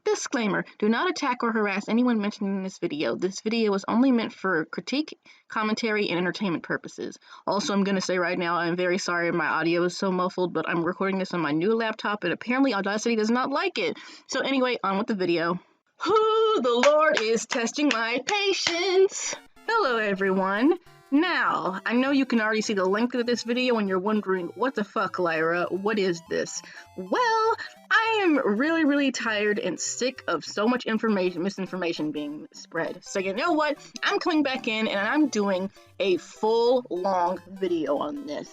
Disclaimer, do not attack or harass anyone mentioned in this video. This video is only meant for critique, commentary, and entertainment purposes. Also, I'm going to say right now, I'm very sorry my audio is so muffled, but I'm recording this on my new laptop, and apparently Audacity does not like it. So anyway, on with the video. The Lord is testing my patience. Hello, everyone. Now, I know you can already see the length of this video and you're wondering, what the fuck, Lyra? What is this? Well, I am really tired and sick of so much misinformation being spread. So you know what? I'm coming back in and I'm doing a full, long video on this.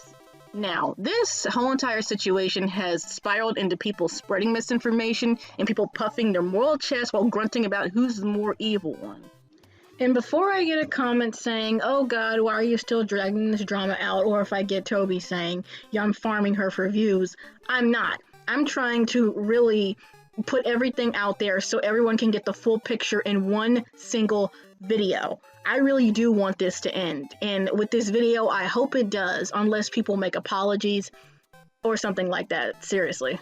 Now, this whole entire situation has spiraled into people spreading misinformation and people puffing their moral chest while grunting about who's the more evil one. And before I get a comment saying, oh god, why are you still dragging this drama out, or if I get Tobi saying, yeah, I'm farming her for views, I'm not. I'm trying to really put everything out there so everyone can get the full picture in one single video. I really do want this to end, and with this video, I hope it does, unless people make apologies or something like that, seriously.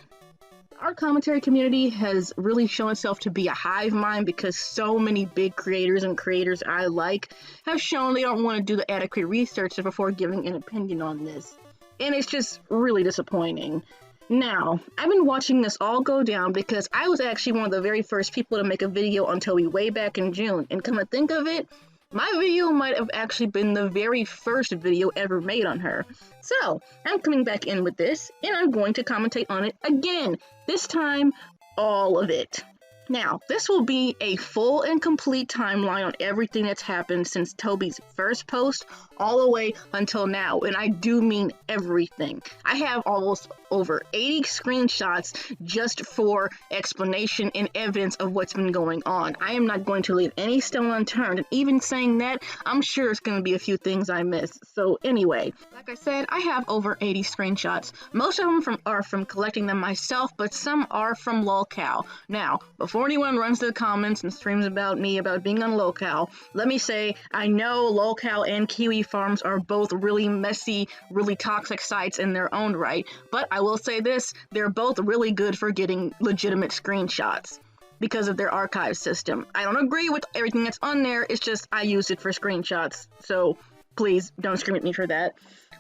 Our commentary community has really shown itself to be a hive mind because so many big creators and creators I like have shown they don't want to do the adequate research before giving an opinion on this. And it's just really disappointing. Now, I've been watching this all go down because I was actually one of the very first people to make a video on Tobi way back in June, and come to think of it, my video might have actually been the very first video ever made on her. So, I'm coming back in with this, and I'm going to commentate on it again. This time, all of it. Now, this will be a full and complete timeline on everything that's happened since Tobi's first post all the way until now, and I do mean everything. I have almost over 80 screenshots just for explanation and evidence of what's been going on. I am not going to leave any stone unturned, and even saying that, I'm sure there's going to be a few things I missed. So anyway, like I said, I have over 80 screenshots. Most of them are from collecting them myself, but some are from lolcow. Now, before anyone runs to the comments and screams about me about being on lolcow, let me say, I know lolcow and Kiwi Farms are both really messy, really toxic sites in their own right, but I will say this, they're both really good for getting legitimate screenshots because of their archive system. I don't agree with everything that's on there, it's just I use it for screenshots, so please don't scream at me for that.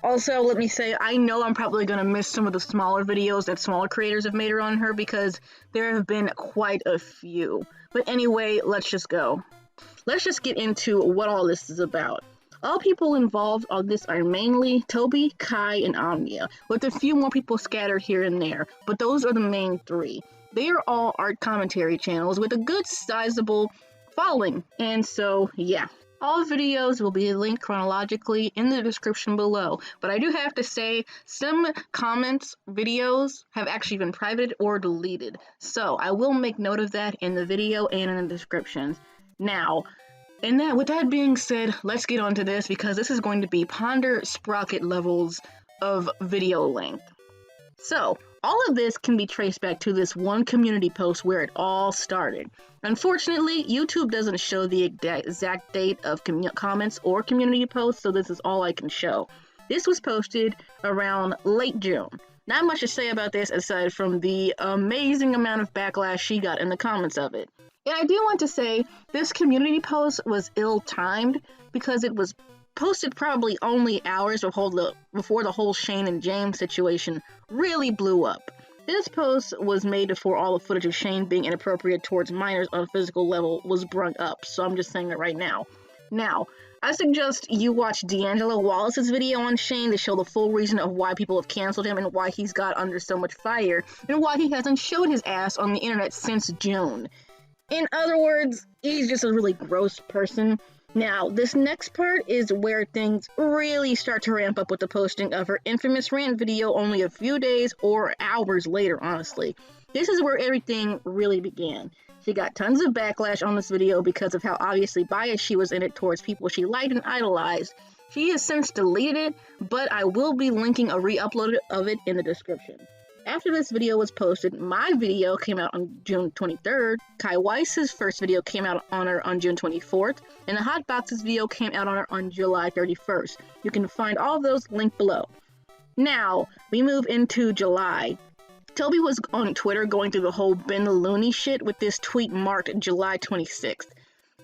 Also, let me say, I know I'm probably going to miss some of the smaller videos that smaller creators have made on her because there have been quite a few. But anyway, let's just go. Let's just get into what all this is about. All people involved on this are mainly Tobi, Kai, and Omnia, with a few more people scattered here and there, but those are the main three. They are all art commentary channels with a good sizable following, and so yeah. All videos will be linked chronologically in the description below, but I do have to say some comments, videos have actually been privated or deleted, so I will make note of that in the video and in the descriptions. Now, with that being said, let's get on to this because this is going to be Ponder Sprocket levels of video length. So, all of this can be traced back to this one community post where it all started. Unfortunately, YouTube doesn't show the exact date of comments or community posts, so this is all I can show. This was posted around late June. Not much to say about this aside from the amazing amount of backlash she got in the comments of it. And I do want to say, this community post was ill-timed because it was posted probably only hours before the whole Shane and James situation really blew up. This post was made before all the footage of Shane being inappropriate towards minors on a physical level was brought up, so I'm just saying it right now. Now, I suggest you watch D'Angelo Wallace's video on Shane to show the full reason of why people have canceled him and why he's got under so much fire, and why he hasn't showed his ass on the internet since June. In other words, he's just a really gross person. Now, this next part is where things really start to ramp up with the posting of her infamous rant video only a few days or hours later, honestly. This is where everything really began. She got tons of backlash on this video because of how obviously biased she was in it towards people she liked and idolized. She has since deleted it, but I will be linking a re-upload of it in the description. After this video was posted, my video came out on June 23rd, Kai Weiss's first video came out on her on June 24th, and the Hotbox's video came out on her on July 31st. You can find all of those linked below. Now, we move into July. Tobi was on Twitter going through the whole Ben the Looney shit with this tweet marked July 26th.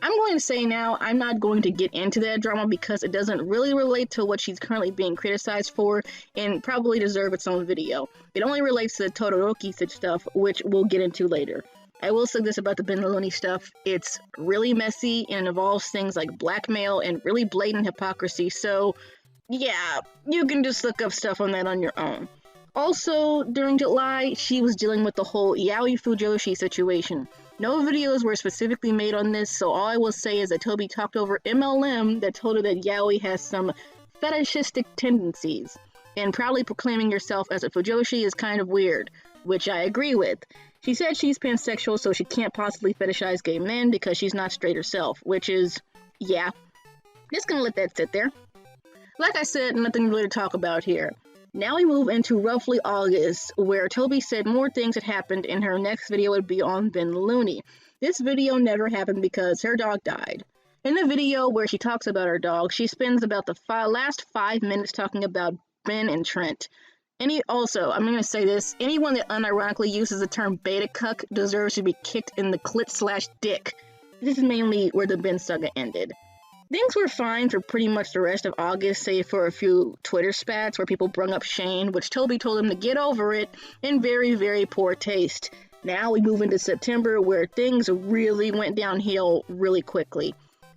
I'm going to say now, I'm not going to get into that drama because it doesn't really relate to what she's currently being criticized for and probably deserve its own video. It only relates to the Todoroki stuff, which we'll get into later. I will say this about the Ben the Looney stuff, it's really messy and involves things like blackmail and really blatant hypocrisy, so yeah, you can just look up stuff on that on your own. Also, during July, she was dealing with the whole yaoi fujoshi situation. No videos were specifically made on this, so all I will say is that Tobi talked over MLM that told her that yaoi has some fetishistic tendencies, and proudly proclaiming yourself as a fujoshi is kind of weird, which I agree with. She said she's pansexual, so she can't possibly fetishize gay men because she's not straight herself, which is, yeah, just gonna let that sit there. Like I said, nothing really to talk about here. Now we move into roughly August, where Tobi said more things had happened and her next video would be on Ben the Looney. This video never happened because her dog died. In the video where she talks about her dog, she spends about the last 5 minutes talking about Ben and Trent. Also, I'm going to say this, anyone that unironically uses the term beta cuck deserves to be kicked in the clit/dick. This is mainly where the Ben saga ended. Things were fine for pretty much the rest of August, save for a few Twitter spats where people brung up Shane, which Tobi told him to get over it, in very, very poor taste. Now we move into September, where things really went downhill really quickly.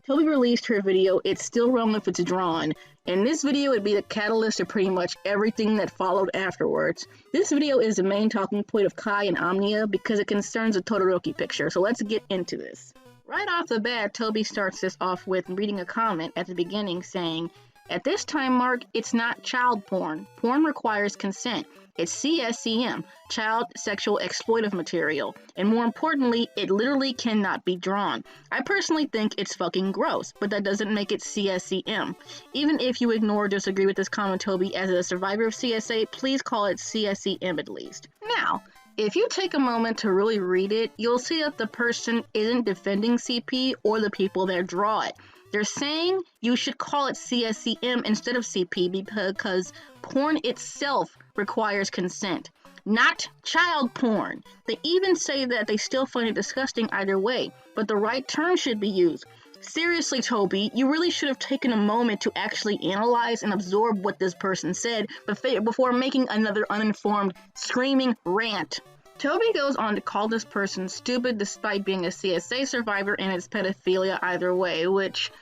Tobi released her video, It's Still Wrong If It's Drawn, and this video would be the catalyst to pretty much everything that followed afterwards. This video is the main talking point of Kai and Omnia because it concerns the Todoroki picture, so let's get into this. Right off the bat, Tobi starts this off with reading a comment at the beginning saying, "At this time mark, it's not child porn. Porn requires consent. It's CSCM, child sexual exploitive material. And more importantly, it literally cannot be drawn. I personally think it's fucking gross, but that doesn't make it CSCM. Even if you ignore or disagree with this comment, Tobi, as a survivor of CSA, please call it CSCM at least." Now, if you take a moment to really read it, you'll see that the person isn't defending CP or the people that draw it. They're saying you should call it CSCM instead of CP because porn itself requires consent, not child porn. They even say that they still find it disgusting either way, but the right term should be used. Seriously, Tobi, you really should have taken a moment to actually analyze and absorb what this person said before making another uninformed, screaming rant. Tobi goes on to call this person stupid despite being a CSA survivor and it's pedophilia either way, which,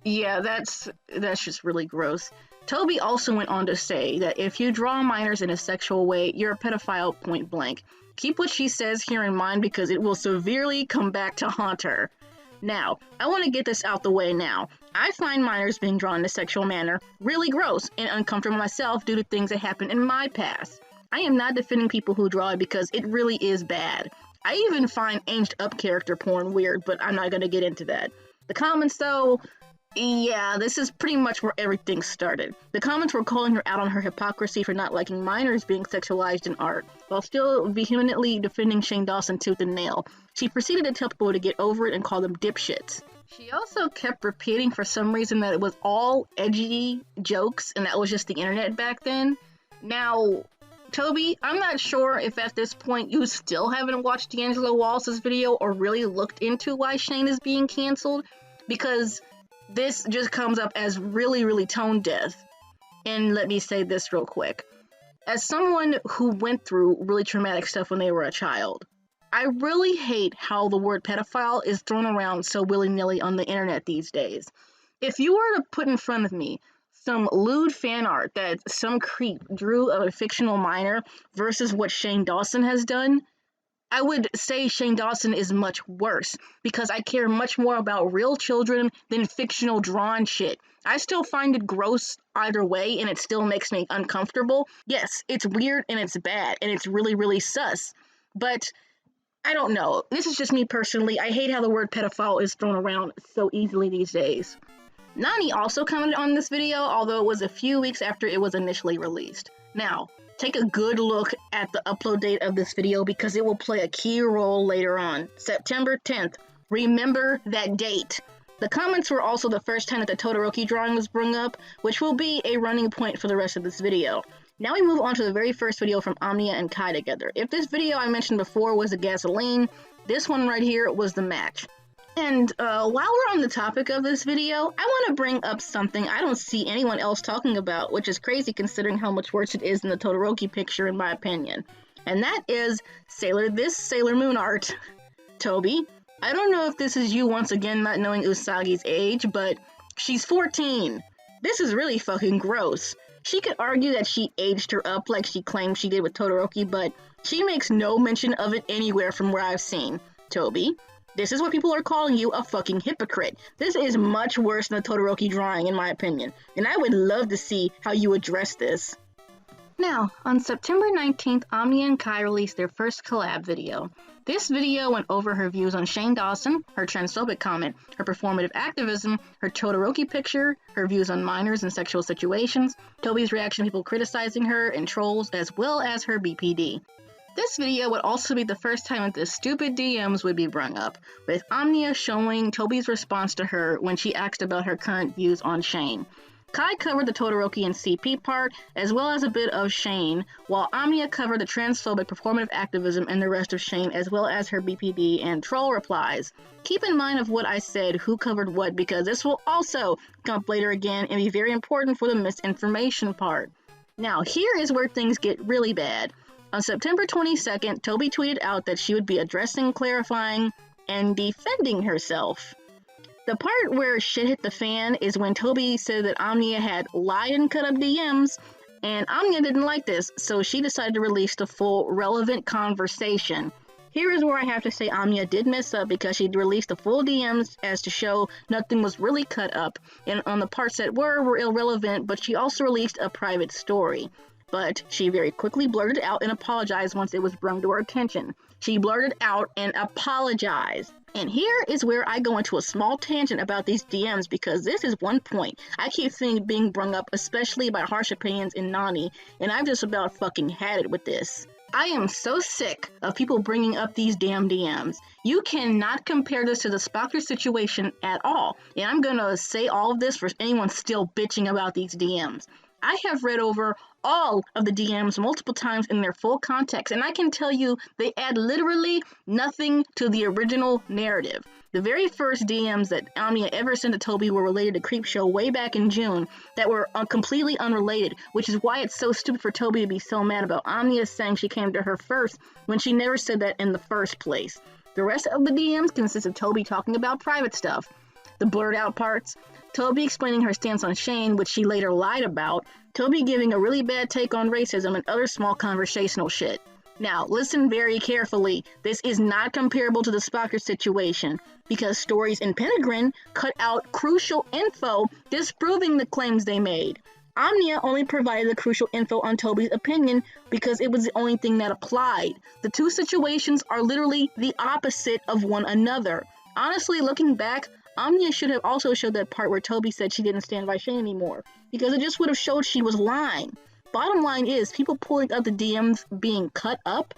yeah, that's just really gross. Tobi also went on to say that if you draw minors in a sexual way, you're a pedophile point blank. Keep what she says here in mind because it will severely come back to haunt her. Now, I want to get this out the way now. I find minors being drawn in a sexual manner really gross and uncomfortable myself due to things that happened in my past. I am not defending people who draw it because it really is bad. I even find aged up character porn weird, but I'm not going to get into that. The comments though, yeah, this is pretty much where everything started. The comments were calling her out on her hypocrisy for not liking minors being sexualized in art, while still vehemently defending Shane Dawson tooth and nail. She proceeded to tell people to get over it and call them dipshits. She also kept repeating for some reason that it was all edgy jokes and that was just the internet back then. Now, Tobi, I'm not sure if at this point you still haven't watched D'Angelo Wallace's video or really looked into why Shane is being canceled, because this just comes up as really, really tone deaf. And let me say this real quick. As someone who went through really traumatic stuff when they were a child, I really hate how the word pedophile is thrown around so willy-nilly on the internet these days. If you were to put in front of me some lewd fan art that some creep drew of a fictional minor versus what Shane Dawson has done, I would say Shane Dawson is much worse because I care much more about real children than fictional drawn shit. I still find it gross either way and it still makes me uncomfortable. Yes, it's weird and it's bad and it's really, really sus. But I don't know. This is just me personally. I hate how the word pedophile is thrown around so easily these days. Nani also commented on this video, although it was a few weeks after it was initially released. Now, take a good look at the upload date of this video because it will play a key role later on. September 10th. Remember that date. The comments were also the first time that the Todoroki drawing was brought up, which will be a running point for the rest of this video. Now we move on to the very first video from Omnia and Kai together. If this video I mentioned before was the gasoline, this one right here was the match. And while we're on the topic of this video, I want to bring up something I don't see anyone else talking about, which is crazy considering how much worse it is in the Todoroki picture in my opinion. And that is this Sailor Moon art. Tobi, I don't know if this is you once again not knowing Usagi's age, but she's 14. This is really fucking gross. She could argue that she aged her up like she claimed she did with Todoroki, but she makes no mention of it anywhere from where I've seen. Tobi, this is what people are calling you, a fucking hypocrite. This is much worse than the Todoroki drawing in my opinion, and I would love to see how you address this. Now, on September 19th, Omnia and Kai released their first collab video. This video went over her views on Shane Dawson, her transphobic comment, her performative activism, her Todoroki picture, her views on minors and sexual situations, Tobi's reaction to people criticizing her, and trolls, as well as her BPD. This video would also be the first time that the stupid DMs would be brung up, with Omnia showing Tobi's response to her when she asked about her current views on Shane. Kai covered the Todoroki and CP part, as well as a bit of Shane, while Omnia covered the transphobic performative activism and the rest of Shane, as well as her BPD and troll replies. Keep in mind of what I said, who covered what, because this will also come up later again and be very important for the misinformation part. Now, here is where things get really bad. On September 22nd, Tobi tweeted out that she would be addressing, clarifying, and defending herself. The part where shit hit the fan is when Tobi said that Omnia had lied and cut up DMs, and Omnia didn't like this, so she decided to release the full relevant conversation. Here is where I have to say Omnia did mess up because she released the full DMs as to show nothing was really cut up, and on the parts that were irrelevant, but she also released a private story. But she very quickly blurted out and apologized once it was brought to her attention. She blurted out and apologized. And here is where I go into a small tangent about these DMs because this is one point I keep seeing being brung up, especially by Harsh Opinions and Nani, and I've just about fucking had it with this. I am so sick of people bringing up these damn DMs. You cannot compare this to the Spocker situation at all, and I'm gonna say all of this for anyone still bitching about these DMs. I have read over all of the DMs multiple times in their full context, and I can tell you they add literally nothing to the original narrative. The very first DMs that Omnia ever sent to Tobi were related to Creepshow way back in June that were completely unrelated, which is why it's so stupid for Tobi to be so mad about Omnia saying she came to her first when she never said that in the first place. The rest of the DMs consist of Tobi talking about private stuff. The blurred out parts, Tobi explaining her stance on Shane, which she later lied about, Tobi giving a really bad take on racism, and other small conversational shit. Now, listen very carefully. This is not comparable to the Spocker situation, because Stories in Penguin cut out crucial info disproving the claims they made. Omnia only provided the crucial info on Tobi's opinion because it was the only thing that applied. The two situations are literally the opposite of one another. Honestly, looking back, Omnia should have also showed that part where Tobi said she didn't stand by Shane anymore, because it just would have showed she was lying. Bottom line is, people pulling up the DMs being cut up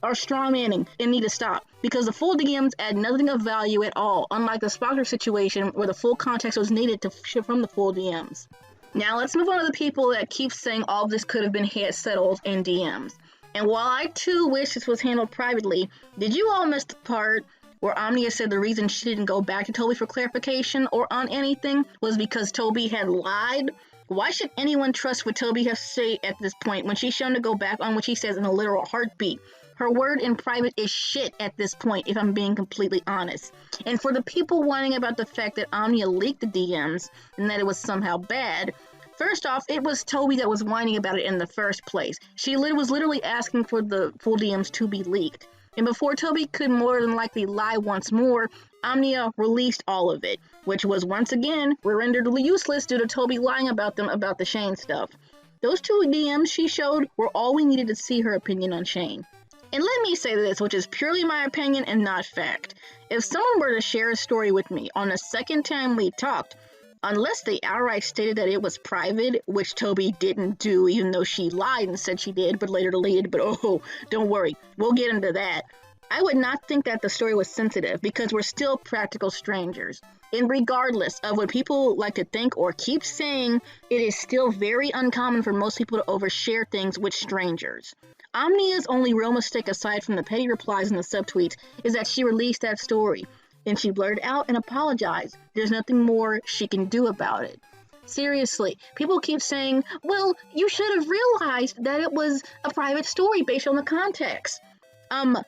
are strawmanning and need to stop, because the full DMs add nothing of value at all, unlike the Spocker situation where the full context was needed to ship from the full DMs. Now let's move on to the people that keep saying all of this could have been settled in DMs. And while I too wish this was handled privately, did you all miss the part where Omnia said the reason she didn't go back to Tobi for clarification or on anything was because Tobi had lied? Why should anyone trust what Tobi has to say at this point when she's shown to go back on what she says in a literal heartbeat? Her word in private is shit at this point, if I'm being completely honest. And for the people whining about the fact that Omnia leaked the DMs and that it was somehow bad, first off, it was Tobi that was whining about it in the first place. She was literally asking for the full DMs to be leaked. And before Tobi could more than likely lie once more, Omnia released all of it, which was once again rendered useless due to Tobi lying about them about the Shane stuff. Those two DMs she showed were all we needed to see her opinion on Shane. And let me say this, which is purely my opinion and not fact. If someone were to share a story with me on the second time we talked, unless they outright stated that it was private, which Tobi didn't do even though she lied and said she did but later deleted, but oh, don't worry, we'll get into that. I would not think that the story was sensitive because we're still practical strangers. And regardless of what people like to think or keep saying, it is still very uncommon for most people to overshare things with strangers. Omnia's only real mistake, aside from the petty replies and the subtweets, is that she released that story. Then she blurted out and apologized. There's nothing more she can do about it. Seriously, people keep saying, well, you should have realized that it was a private story based on the context. Omnia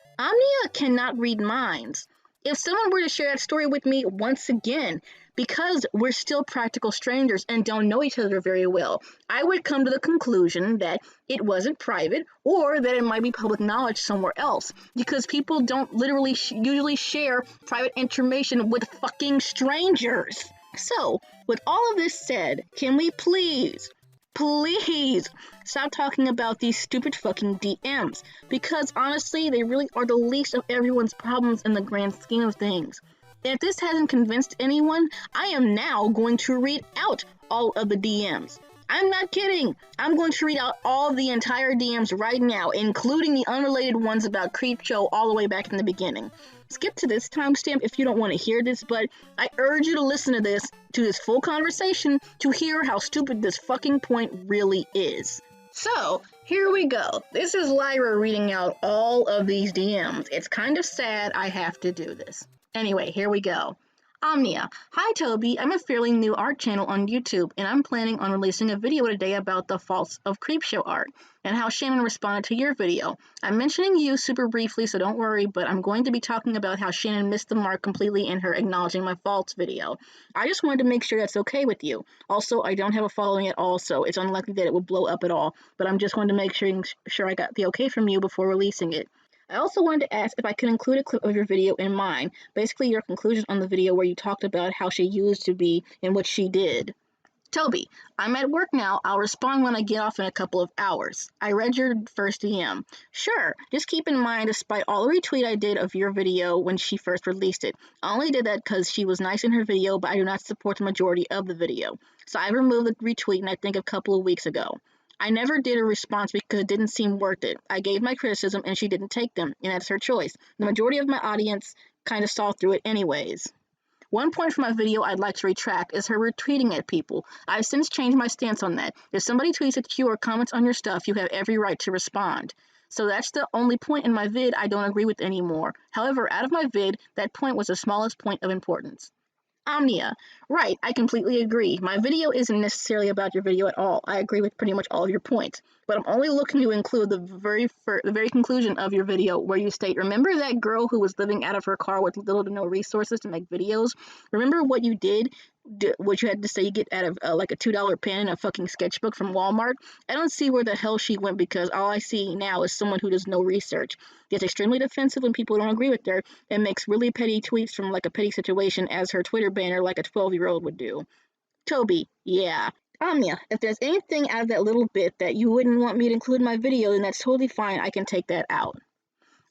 cannot read minds. If someone were to share that story with me once again, because we're still practical strangers and don't know each other very well, I would come to the conclusion that it wasn't private or that it might be public knowledge somewhere else, because people don't literally usually share private information with fucking strangers. So, with all of this said, can we please stop talking about these stupid fucking DMs, because honestly, they really are the least of everyone's problems in the grand scheme of things. And if this hasn't convinced anyone, I am now going to read out all of the DMs. I'm not kidding. I'm going to read out all the entire DMs right now, including the unrelated ones about Creepshow all the way back in the beginning. Skip to this timestamp if you don't want to hear this, but I urge you to listen to this full conversation to hear how stupid this fucking point really is. So, here we go. This is Lyra reading out all of these DMs. It's kind of sad I have to do this. Anyway, here we go. Omnia. Hi Toby, I'm a fairly new art channel on YouTube, and I'm planning on releasing a video today about the faults of Creepshow art, and how Shannon responded to your video. I'm mentioning you super briefly, so don't worry, but I'm going to be talking about how Shannon missed the mark completely in her acknowledging my faults video. I just wanted to make sure that's okay with you. Also, I don't have a following at all, so it's unlikely that it will blow up at all, but I'm just going to make sure I got the okay from you before releasing it. I also wanted to ask if I could include a clip of your video in mine, basically your conclusion on the video where you talked about how she used to be and what she did. Toby, I'm at work now. I'll respond when I get off in a couple of hours. I read your first DM. Sure, just keep in mind, despite all the retweet I did of your video when she first released it, I only did that because she was nice in her video, but I do not support the majority of the video. So I removed the retweet, and I think a couple of weeks ago. I never did a response because it didn't seem worth it. I gave my criticism and she didn't take them, and that's her choice. The majority of my audience kind of saw through it anyways. One point from my video I'd like to retract is her retweeting at people. I've since changed my stance on that. If somebody tweets at you or comments on your stuff, you have every right to respond. So that's the only point in my vid I don't agree with anymore. However, out of my vid, that point was the smallest point of importance. Omnia. Right, I completely agree. My video isn't necessarily about your video at all. I agree with pretty much all of your points. But I'm only looking to include the very conclusion of your video where you state, remember that girl who was living out of her car with little to no resources to make videos? Remember what you did? What you had to say you get out of like a $2 pen and a fucking sketchbook from Walmart? I don't see where the hell she went, because all I see now is someone who does no research. Gets extremely defensive when people don't agree with her, and makes really petty tweets from like a petty situation as her Twitter banner like a 12-year-old would do. Toby, yeah. Omnia, if there's anything out of that little bit that you wouldn't want me to include in my video, then that's totally fine. I can take that out.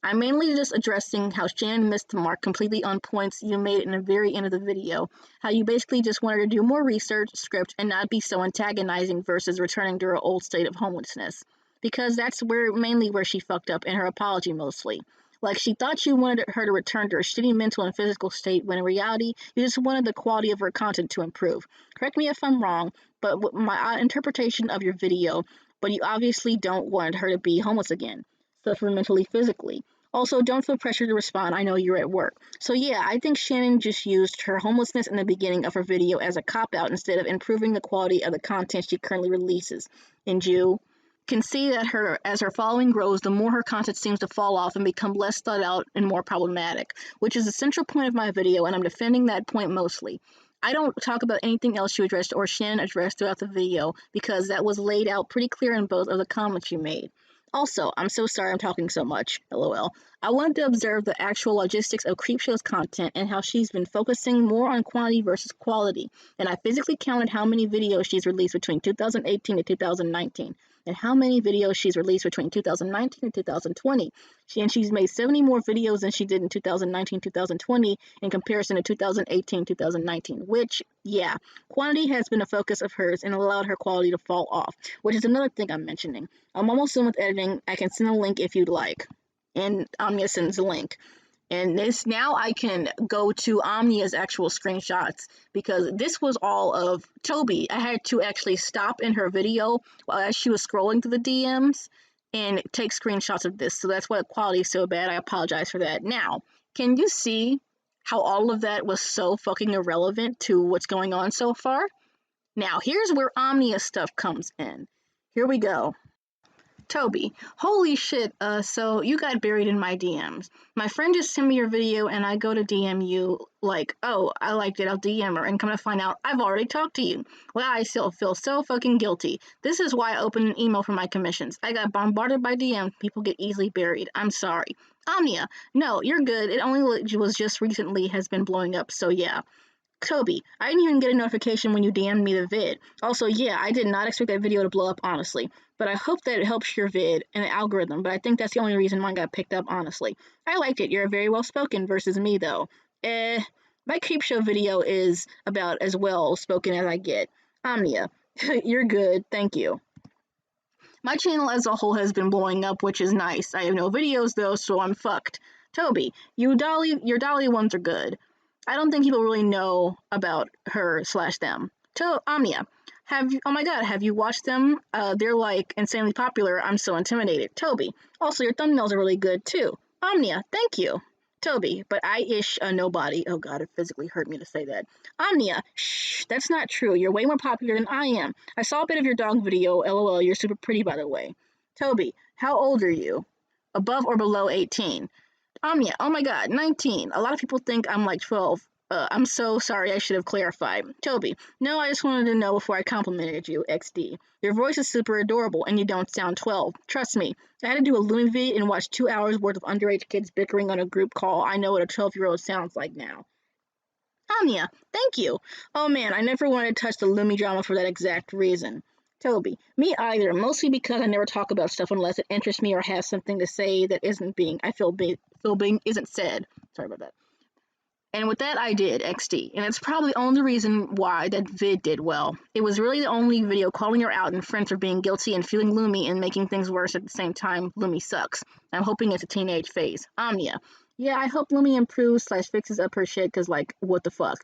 I'm mainly just addressing how Shannon missed the mark completely on points you made in the very end of the video. How you basically just wanted to do more research, script, and not be so antagonizing versus returning to her old state of homelessness. Because that's mainly where she fucked up in her apology mostly. Like, she thought you wanted her to return to her shitty mental and physical state, when in reality, you just wanted the quality of her content to improve. Correct me if I'm wrong, but my interpretation of your video, but you obviously don't want her to be homeless again. Suffer mentally, physically. Also, don't feel pressure to respond. I know you're at work. So yeah, I think Shannon just used her homelessness in the beginning of her video as a cop-out instead of improving the quality of the content she currently releases. And you can see that as her following grows, the more her content seems to fall off and become less thought out and more problematic, which is the central point of my video, and I'm defending that point mostly. I don't talk about anything else you addressed or Shannon addressed throughout the video, because that was laid out pretty clear in both of the comments you made. Also, I'm so sorry I'm talking so much, lol. I wanted to observe the actual logistics of Creepshow's content and how she's been focusing more on quantity versus quality, and I physically counted how many videos she's released between 2018 and 2019, and how many videos she's released between 2019 and 2020. She's made 70 more videos than she did in 2019-2020 in comparison to 2018-2019, which, yeah, quantity has been a focus of hers and allowed her quality to fall off, which is another thing I'm mentioning. I'm almost done with editing. I can send a link if you'd like. and Omnia sends a link. And this now I can go to Omnia's actual screenshots because this was all of Tobi. I had to actually stop in her video while she was scrolling through the DMs and take screenshots of this. So that's why the quality is so bad. I apologize for that. Now, can you see how all of that was so fucking irrelevant to what's going on so far? Now, here's where Omnia stuff comes in. Here we go. Tobi, holy shit, so you got buried in my DMs. My friend just sent me your video and I go to DM you like, oh, I liked it, I'll DM her, and come to find out I've already talked to you. Well, I still feel so fucking guilty. This is why I opened an email for my commissions. I got bombarded by DMs, people get easily buried. I'm sorry. Omnia, no, you're good. It only was just recently has been blowing up, so yeah. Tobi, I didn't even get a notification when you DM'd me the vid. Also, yeah, I did not expect that video to blow up, honestly. But I hope that it helps your vid and the algorithm, but I think that's the only reason mine got picked up, honestly. I liked it. You're very well spoken versus me, though. My Creepshow video is about as well spoken as I get. Omnia, you're good. Thank you. My channel as a whole has been blowing up, which is nice. I have no videos, though, so I'm fucked. Tobi, your Dolly ones are good. I don't think people really know about her/them. Omnia, oh my god, have you watched them? They're like insanely popular. I'm so intimidated. Tobi, also your thumbnails are really good too. Omnia, thank you. Tobi, but I ish a nobody. Oh god, it physically hurt me to say that. Omnia, shh, that's not true. You're way more popular than I am. I saw a bit of your dog video. LOL, you're super pretty, by the way. Tobi, how old are you? Above or below 18? Omnia, oh my god, 19. A lot of people think I'm like 12. I'm so sorry, I should have clarified. Tobi, no, I just wanted to know before I complimented you, XD. Your voice is super adorable and you don't sound 12. Trust me, I had to do a Lumi vid and watch 2 hours worth of underage kids bickering on a group call. I know what a 12-year-old sounds like now. Omnia, thank you. Oh man, I never wanted to touch the Lumi drama for that exact reason. Tobi, me either, mostly because I never talk about stuff unless it interests me or has something to say that isn't isn't said. Sorry about that. And with that, I did XD, and it's probably the only reason why that vid did well. It was really the only video calling her out and friends for being guilty and feeling Lumi and making things worse at the same time. Lumi sucks. I'm hoping it's a teenage phase. Omnia, yeah, I hope Lumi improves / fixes up her shit, cause like, what the fuck?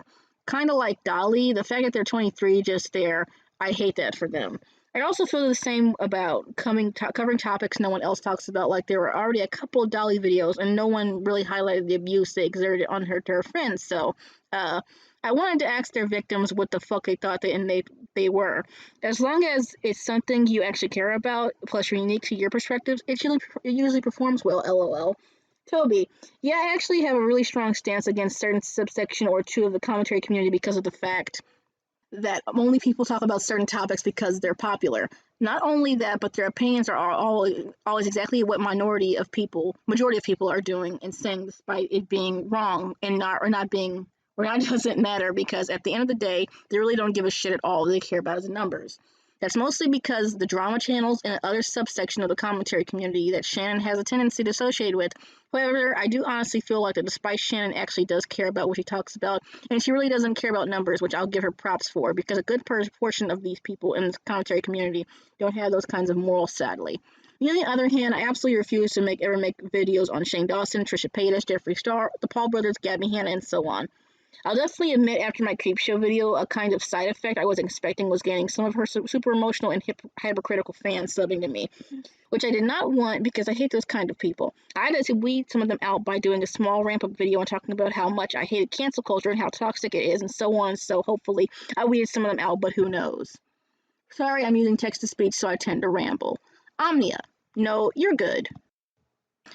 Kind of like Dolly, the fact that they're 23 just there, I hate that for them. I also feel the same about covering topics no one else talks about, like there were already a couple of Dolly videos and no one really highlighted the abuse they exerted on her to her friends, so I wanted to ask their victims what the fuck they thought they were. As long as it's something you actually care about, plus you're unique to your perspectives, it usually performs well, LOL. Tobi, yeah, I actually have a really strong stance against certain subsection or two of the commentary community because of the fact that only people talk about certain topics because they're popular. Not only that, but their opinions are always exactly what majority of people are doing and saying, despite it being wrong and not doesn't matter, because at the end of the day, they really don't give a shit at all. They care about is the numbers. That's mostly because the drama channels and other subsection of the commentary community that Shannon has a tendency to associate with. However, I do honestly feel like that despite Shannon actually does care about what she talks about, and she really doesn't care about numbers, which I'll give her props for, because a good portion of these people in the commentary community don't have those kinds of morals, sadly. On the other hand, I absolutely refuse to ever make videos on Shane Dawson, Trisha Paytas, Jeffree Star, the Paul brothers, Gabby Hanna, and so on. I'll definitely admit after my Creepshow video, a kind of side effect I was expecting was getting some of her super emotional and hypercritical fans subbing to me, which I did not want because I hate those kind of people. I had to weed some of them out by doing a small ramp-up video and talking about how much I hated cancel culture and how toxic it is and so on, so hopefully I weeded some of them out, but who knows. Sorry, I'm using text-to-speech, so I tend to ramble. Omnia, no, you're good.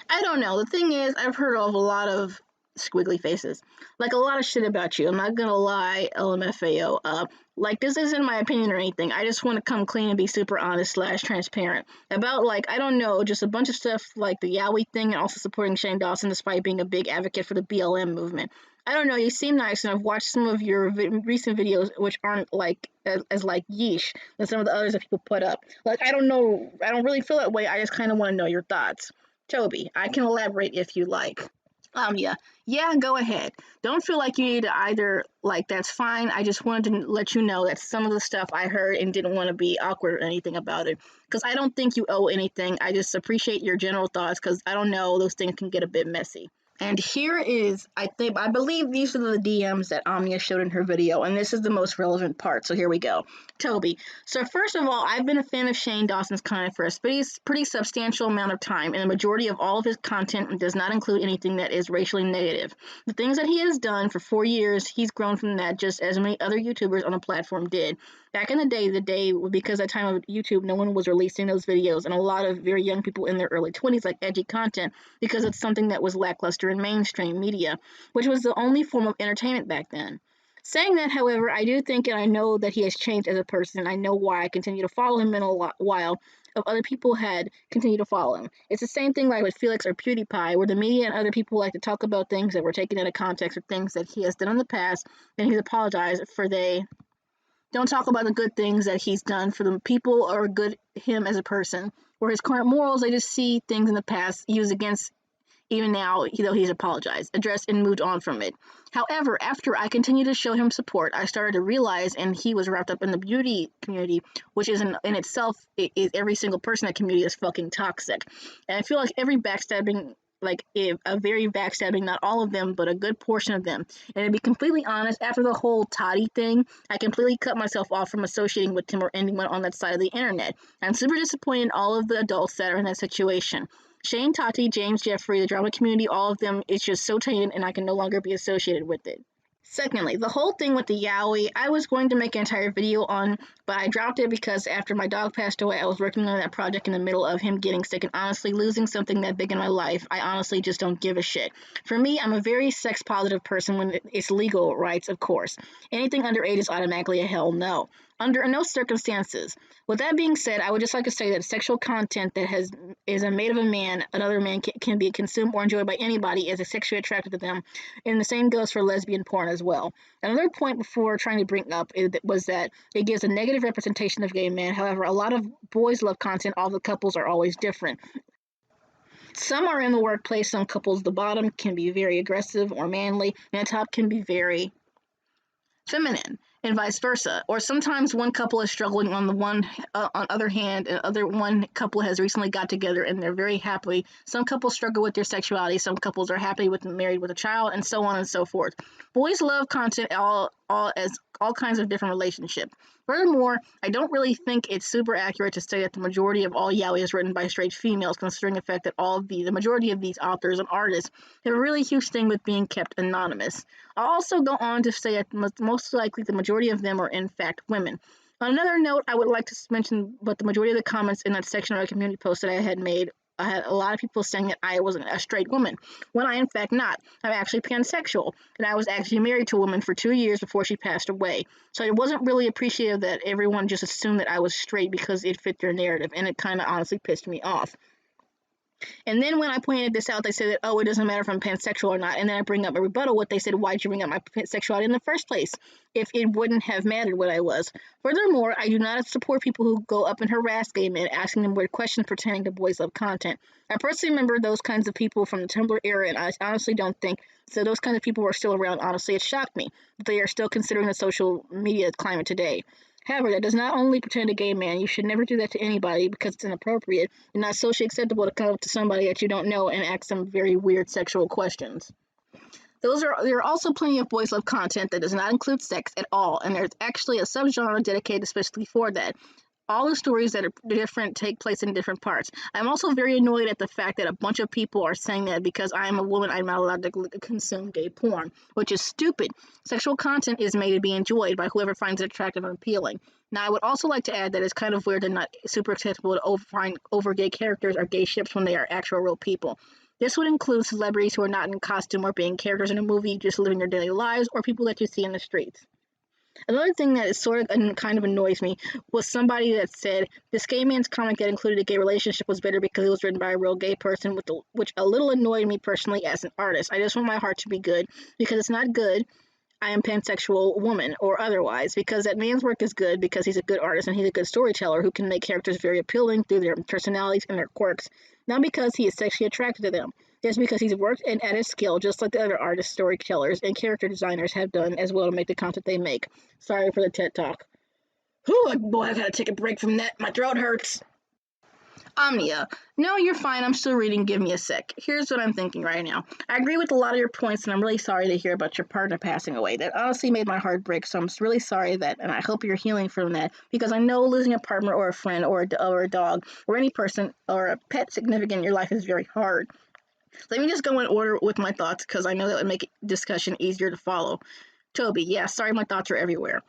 I don't know, the thing is, I've heard of a lot of squiggly faces. Like, a lot of shit about you. I'm not gonna lie, LMFAO. Like, this isn't my opinion or anything. I just want to come clean and be super honest / transparent. About, like, I don't know, just a bunch of stuff like the Yowie thing and also supporting Shane Dawson despite being a big advocate for the BLM movement. I don't know, you seem nice, and I've watched some of your recent videos, which aren't, like, as like, yeesh, than some of the others that people put up. Like, I don't know, I don't really feel that way, I just kind of want to know your thoughts. Tobi, I can elaborate if you like. Yeah. Yeah, go ahead. Don't feel like you need to either, like, that's fine. I just wanted to let you know that some of the stuff I heard and didn't want to be awkward or anything about it. Because I don't think you owe anything. I just appreciate your general thoughts because I don't know, those things can get a bit messy. And here is, I believe these are the DMs that Amia showed in her video, and this is the most relevant part. So here we go. Toby. So first of all, I've been a fan of Shane Dawson's content for a pretty substantial amount of time, and the majority of all of his content does not include anything that is racially negative. The things that he has done for 4 years, he's grown from that just as many other YouTubers on the platform did. Back in the day, because at the time of YouTube, no one was releasing those videos, and a lot of very young people in their early 20s like edgy content because it's something that was lackluster in mainstream media, which was the only form of entertainment back then. Saying that, however, I do think and I know that he has changed as a person. I know why I continue to follow him in a while of other people had continued to follow him. It's the same thing like with Felix or PewDiePie, where the media and other people like to talk about things that were taken out of context or things that he has done in the past, and he's apologized for. They don't talk about the good things that he's done for the people or good him as a person. Or his current morals, they just see things in the past used against even now, though he's apologized, addressed, and moved on from it. However, after I continued to show him support, I started to realize, and he was wrapped up in the beauty community, which is in itself, every single person in that community is fucking toxic. And I feel like every backstabbing, like a very backstabbing, not all of them, but a good portion of them. And to be completely honest, after the whole Toddy thing, I completely cut myself off from associating with him or anyone on that side of the internet. I'm super disappointed in all of the adults that are in that situation. Shane, Tati, James, Jeffrey, the drama community, all of them, it's just so tainted and I can no longer be associated with it. Secondly, the whole thing with the yaoi, I was going to make an entire video on, but I dropped it because after my dog passed away, I was working on that project in the middle of him getting sick, and honestly, losing something that big in my life, I honestly just don't give a shit. For me, I'm a very sex-positive person when it's legal rights, of course. Anything underage is automatically a hell no. Under no circumstances. With that being said, I would just like to say that sexual content that is made of a man, another man can be consumed or enjoyed by anybody as sexually attracted to them, and the same goes for lesbian porn as well. Another point before trying to bring up was that it gives a negative representation of gay men. However, a lot of boys love content. All the couples are always different. Some are in the workplace. Some couples, the bottom can be very aggressive or manly, and the top can be very feminine, and vice versa. Or sometimes one couple is struggling on other hand, and one couple has recently got together and they're very happy. Some couples struggle with their sexuality. Some couples are happy with married with a child, and so on and so forth. Boys love content as all kinds of different relationships. Furthermore, I don't really think it's super accurate to say that the majority of all yaoi is written by straight females, considering the fact that the majority of these authors and artists have a really huge thing with being kept anonymous. I'll also go on to say that most likely the majority of them are in fact women. On another note, I would like to mention, but the majority of the comments in that section of a community post that I had made, I had a lot of people saying that I wasn't a straight woman, when I in fact not. I'm actually pansexual, and I was actually married to a woman for 2 years before she passed away. So it wasn't really appreciative that everyone just assumed that I was straight because it fit their narrative, and it kind of honestly pissed me off. And then when I pointed this out, they said that, oh, it doesn't matter if I'm pansexual or not. And then I bring up a rebuttal. What they said, why'd you bring up my sexuality in the first place if it wouldn't have mattered what I was? Furthermore, I do not support people who go up and harass gay men, asking them weird questions pertaining to boys love content. I personally remember those kinds of people from the Tumblr era, and I honestly don't think so. Those kinds of people are still around. Honestly, it shocked me that they are still considering the social media climate today. However, that does not only pertain to gay men. You should never do that to anybody because it's inappropriate and not socially acceptable to come up to somebody that you don't know and ask them very weird sexual questions. There are also plenty of boys love content that does not include sex at all, and there's actually a subgenre dedicated especially for that. All the stories that are different take place in different parts. I'm also very annoyed at the fact that a bunch of people are saying that because I am a woman, I'm not allowed to consume gay porn, which is stupid. Sexual content is made to be enjoyed by whoever finds it attractive and appealing. Now, I would also like to add that it's kind of weird and not super acceptable to find over gay characters or gay ships when they are actual real people. This would include celebrities who are not in costume or being characters in a movie, just living their daily lives, or people that you see in the streets. Another thing that is sort of kind of annoys me was somebody that said this gay man's comic that included a gay relationship was better because it was written by a real gay person, which a little annoyed me personally as an artist. I just want my heart to be good because it's not good. I am pansexual woman or otherwise, because that man's work is good because he's a good artist and he's a good storyteller who can make characters very appealing through their personalities and their quirks, not because he is sexually attracted to them. That's because he's worked and at his skill just like the other artists, storytellers, and character designers have done as well to make the content they make. Sorry for the TED Talk. Whew, boy, I gotta take a break from that. My throat hurts. Omnia. No, you're fine. I'm still reading. Give me a sec. Here's what I'm thinking right now. I agree with a lot of your points, and I'm really sorry to hear about your partner passing away. That honestly made my heart break, so I'm really sorry that, and I hope you're healing from that, because I know losing a partner or a friend or a dog or any person or a pet significant in your life is very hard. Let me just go in order with my thoughts, because I know that would make discussion easier to follow. Toby, yeah, sorry my thoughts are everywhere.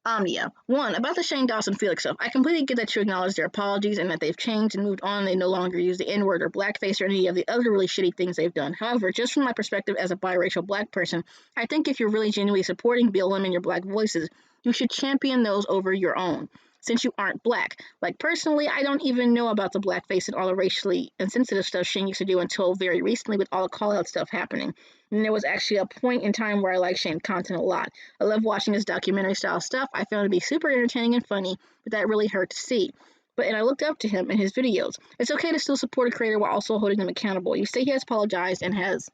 Omnia. 1. About the Shane Dawson Felix stuff. I completely get that you acknowledge their apologies and that they've changed and moved on. They no longer use the N-word or blackface or any of the other really shitty things they've done. However, just from my perspective as a biracial black person, I think if you're really genuinely supporting BLM and your black voices, you should champion those over your own, since you aren't black. Like, personally, I don't even know about the blackface and all the racially insensitive stuff Shane used to do until very recently with all the call-out stuff happening. And there was actually a point in time where I liked Shane's content a lot. I love watching his documentary-style stuff. I found it to be super entertaining and funny, but that really hurt to see. And I looked up to him in his videos. It's okay to still support a creator while also holding them accountable. You say he has apologized and has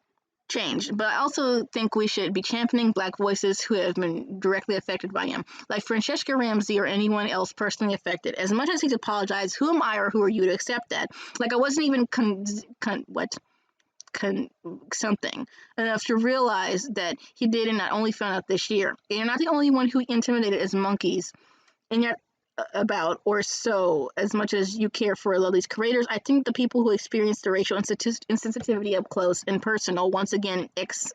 changed, but I also think we should be championing black voices who have been directly affected by him, like Francesca Ramsey or anyone else personally affected. As much as he's apologized, who am I or who are you to accept that? Like, I wasn't even something enough to realize that he did, and not only found out this year. And you're not the only one who intimidated as monkeys, and yet about or so as much as you care for a lot of these creators. I think the people who experience the racial insensitivity up close and personal, once again,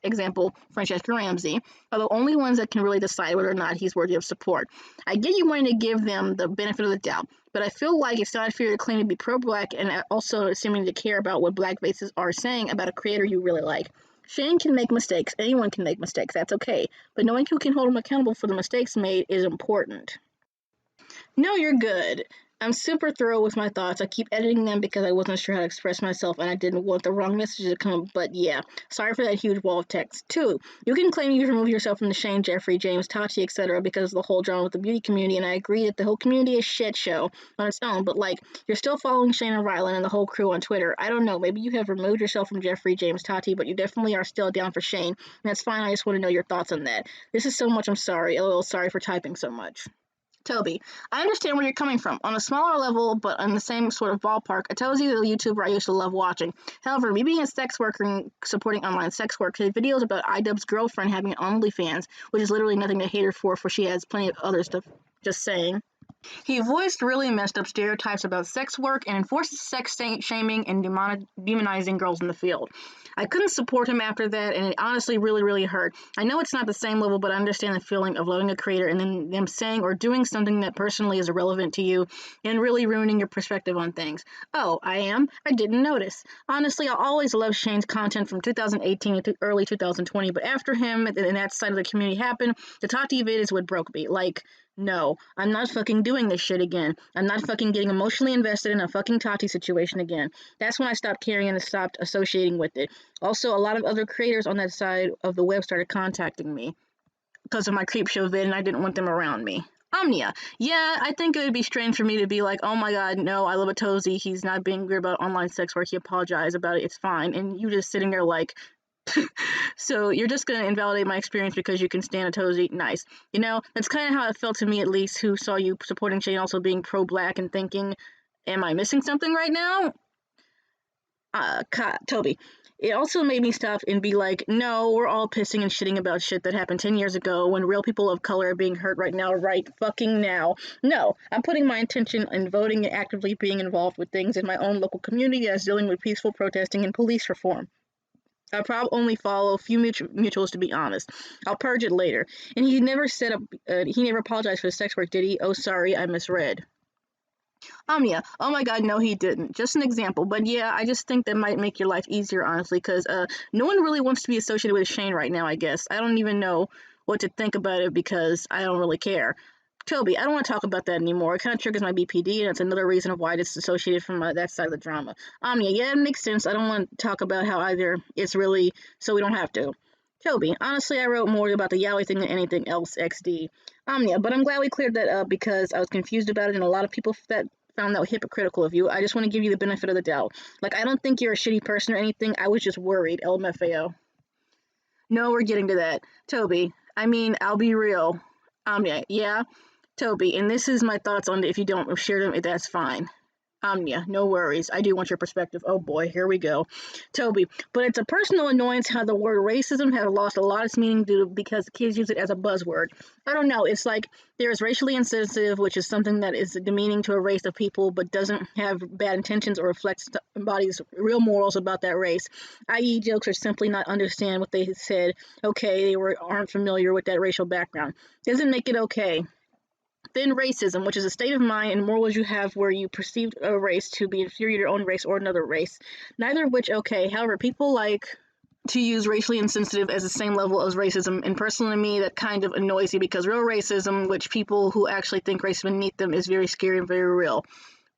example Francesca Ramsey, are the only ones that can really decide whether or not he's worthy of support. I get you wanting to give them the benefit of the doubt, but I feel like it's not fair to claim to be pro-black and also assuming to care about what black faces are saying about a creator you really like. Shane can make mistakes. Anyone can make mistakes. That's okay. But knowing who can hold him accountable for the mistakes made is important. No, you're good. I'm super thorough with my thoughts. I keep editing them because I wasn't sure how to express myself and I didn't want the wrong message to come, but yeah. Sorry for that huge wall of text. 2. You can claim you remove yourself from the Shane, Jeffree, James, Tati, etc. because of the whole drama with the beauty community, and I agree that the whole community is shit show on its own, but like, you're still following Shane and Rylan and the whole crew on Twitter. I don't know, maybe you have removed yourself from Jeffree, James, Tati, but you definitely are still down for Shane, and that's fine. I just want to know your thoughts on that. This is so much. I'm sorry. LOL, sorry for typing so much. Toby, I understand where you're coming from. On a smaller level, but in the same sort of ballpark, Atozy is a YouTuber I used to love watching. However, me being a sex worker and supporting online sex work, his videos about iDubbbz's girlfriend having an OnlyFans, which is literally nothing to hate her for she has plenty of other stuff, just saying. He voiced really messed up stereotypes about sex work and enforces sex shaming and demonizing girls in the field. I couldn't support him after that, and it honestly really, really hurt. I know it's not the same level, but I understand the feeling of loving a creator and then them saying or doing something that personally is irrelevant to you and really ruining your perspective on things. Oh, I didn't notice. Honestly, I always loved Shane's content from 2018 to early 2020, but after him and that side of the community happened, the Tati vid is what broke me. Like, no, I'm not fucking doing this shit again. I'm not fucking getting emotionally invested in a fucking Tati situation again. That's when I stopped caring and stopped associating with it. Also, a lot of other creators on that side of the web started contacting me because of my Creepshow vid, and I didn't want them around me. Omnia. Yeah, I think it would be strange for me to be like, oh my god, no, I love Atozy. He's not being weird about online sex work. He apologized about it. It's fine. And you just sitting there like, so you're just going to invalidate my experience because you can stand Atozy? Nice. You know, that's kind of how it felt to me, at least, who saw you supporting Shane also being pro-black and thinking, am I missing something right now? Toby. It also made me stop and be like, no, we're all pissing and shitting about shit that happened 10 years ago when real people of color are being hurt right now, right fucking now. No, I'm putting my intention in voting and actively being involved with things in my own local community as dealing with peaceful protesting and police reform. I'll probably only follow a few mutuals, to be honest. I'll purge it later. And he never he never apologized for the sex work, did he? Oh, sorry, I misread. Omnia. Oh my god, no he didn't. Just an example. But yeah, I just think that might make your life easier, honestly, because no one really wants to be associated with Shane right now, I guess. I don't even know what to think about it because I don't really care. Toby, I don't want to talk about that anymore. It kind of triggers my BPD, and it's another reason of why it's dissociated from that side of the drama. Omnia, yeah, it makes sense. I don't want to talk about how either it's really, so we don't have to. Toby, honestly, I wrote more about the yaoi thing than anything else, XD. Omnia, but I'm glad we cleared that up because I was confused about it, and a lot of people that found that hypocritical of you. I just want to give you the benefit of the doubt. Like, I don't think you're a shitty person or anything. I was just worried. LMFAO. No, we're getting to that. Tobi, I mean, I'll be real. Yeah, Tobi, and this is my thoughts on it. If you don't share them, that's fine. No worries. I do want your perspective. Oh boy, here we go. Tobi, but it's a personal annoyance how the word racism has lost a lot of its meaning because kids use it as a buzzword. I don't know. It's like there's racially insensitive, which is something that is demeaning to a race of people but doesn't have bad intentions or reflects embodies real morals about that race, i.e. jokes are simply not understand what they said. Okay, they aren't familiar with that racial background. Doesn't make it okay. Then racism, which is a state of mind and morals you have where you perceive a race to be inferior to your own race or another race. Neither of which okay. However, people like to use racially insensitive as the same level as racism, and personally to me that kind of annoys me because real racism, which people who actually think race beneath them, is very scary and very real.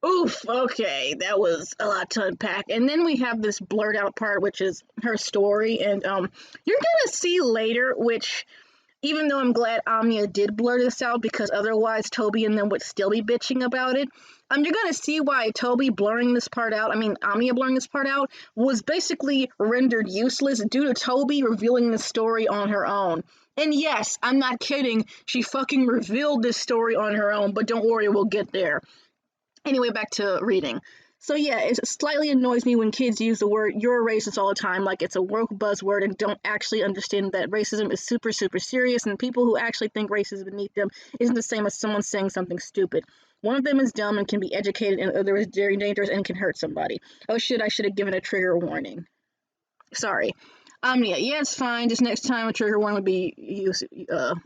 Oof, okay, that was a lot to unpack. And then we have this blurred out part, which is her story, and you're gonna see later, which even though I'm glad Amia did blur this out because otherwise Tobi and them would still be bitching about it, you're going to see why Amia blurring this part out was basically rendered useless due to Tobi revealing the story on her own. And yes, I'm not kidding, she fucking revealed this story on her own, but don't worry, we'll get there. Anyway, back to reading. So yeah, it slightly annoys me when kids use the word "you're a racist" all the time like it's a woke buzzword and don't actually understand that racism is super, super serious, and people who actually think race is beneath them isn't the same as someone saying something stupid. One of them is dumb and can be educated, and the other is very dangerous and can hurt somebody. Oh shit, I should have given a trigger warning. Sorry. Yeah, it's fine. Just next time a trigger warning would be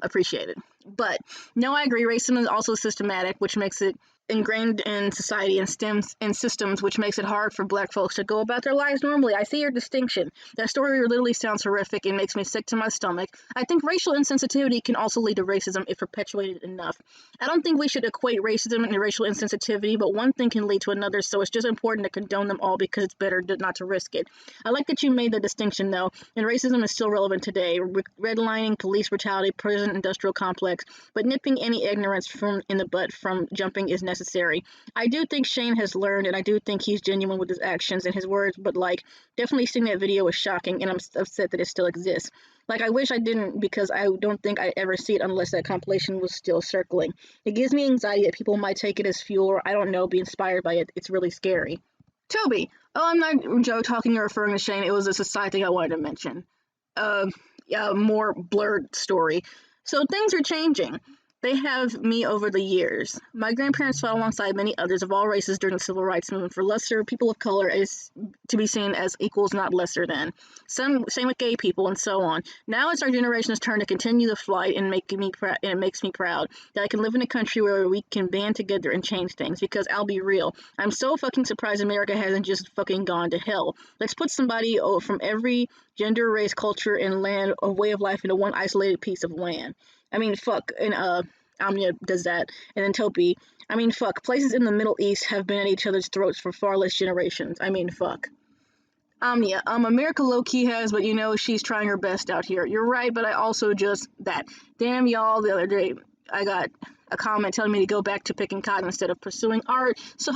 appreciated. But no, I agree. Racism is also systematic, which makes it ingrained in society and systems, which makes it hard for Black folks to go about their lives normally. I see your distinction. That story literally sounds horrific and makes me sick to my stomach. I think racial insensitivity can also lead to racism if perpetuated enough. I don't think we should equate racism and racial insensitivity, but one thing can lead to another, so it's just important to condone them all because it's better not to risk it. I like that you made the distinction, though, and racism is still relevant today. Redlining, police brutality, prison industrial complex, but nipping any ignorance in the butt from jumping is necessary. I do think Shane has learned, and I do think he's genuine with his actions and his words, but definitely seeing that video was shocking, and I'm upset that it still exists. I wish I didn't, because I don't think I'd ever see it unless that compilation was still circling. It gives me anxiety that people might take it as fuel, or I don't know, be inspired by it. It's really scary. Tobi, I'm not Joe talking or referring to Shane. It was a side thing I wanted to mention. More blurred story. So things are changing. They have me over the years. My grandparents fought alongside many others of all races during the civil rights movement for lesser people of color is to be seen as equals, not lesser than. Same with gay people and so on. Now it's our generation's turn to continue the fight, and it makes me proud that I can live in a country where we can band together and change things, because I'll be real, I'm so fucking surprised America hasn't just fucking gone to hell. Let's put somebody from every gender, race, culture, and land or way of life into one isolated piece of land. I mean, fuck, and Amia does that, and then Tobi. I mean, fuck, places in the Middle East have been at each other's throats for far less generations. I mean, fuck. Amia, America low-key has, but she's trying her best out here. You're right, but I also just, damn y'all, the other day, I got a comment telling me to go back to picking cotton instead of pursuing art, so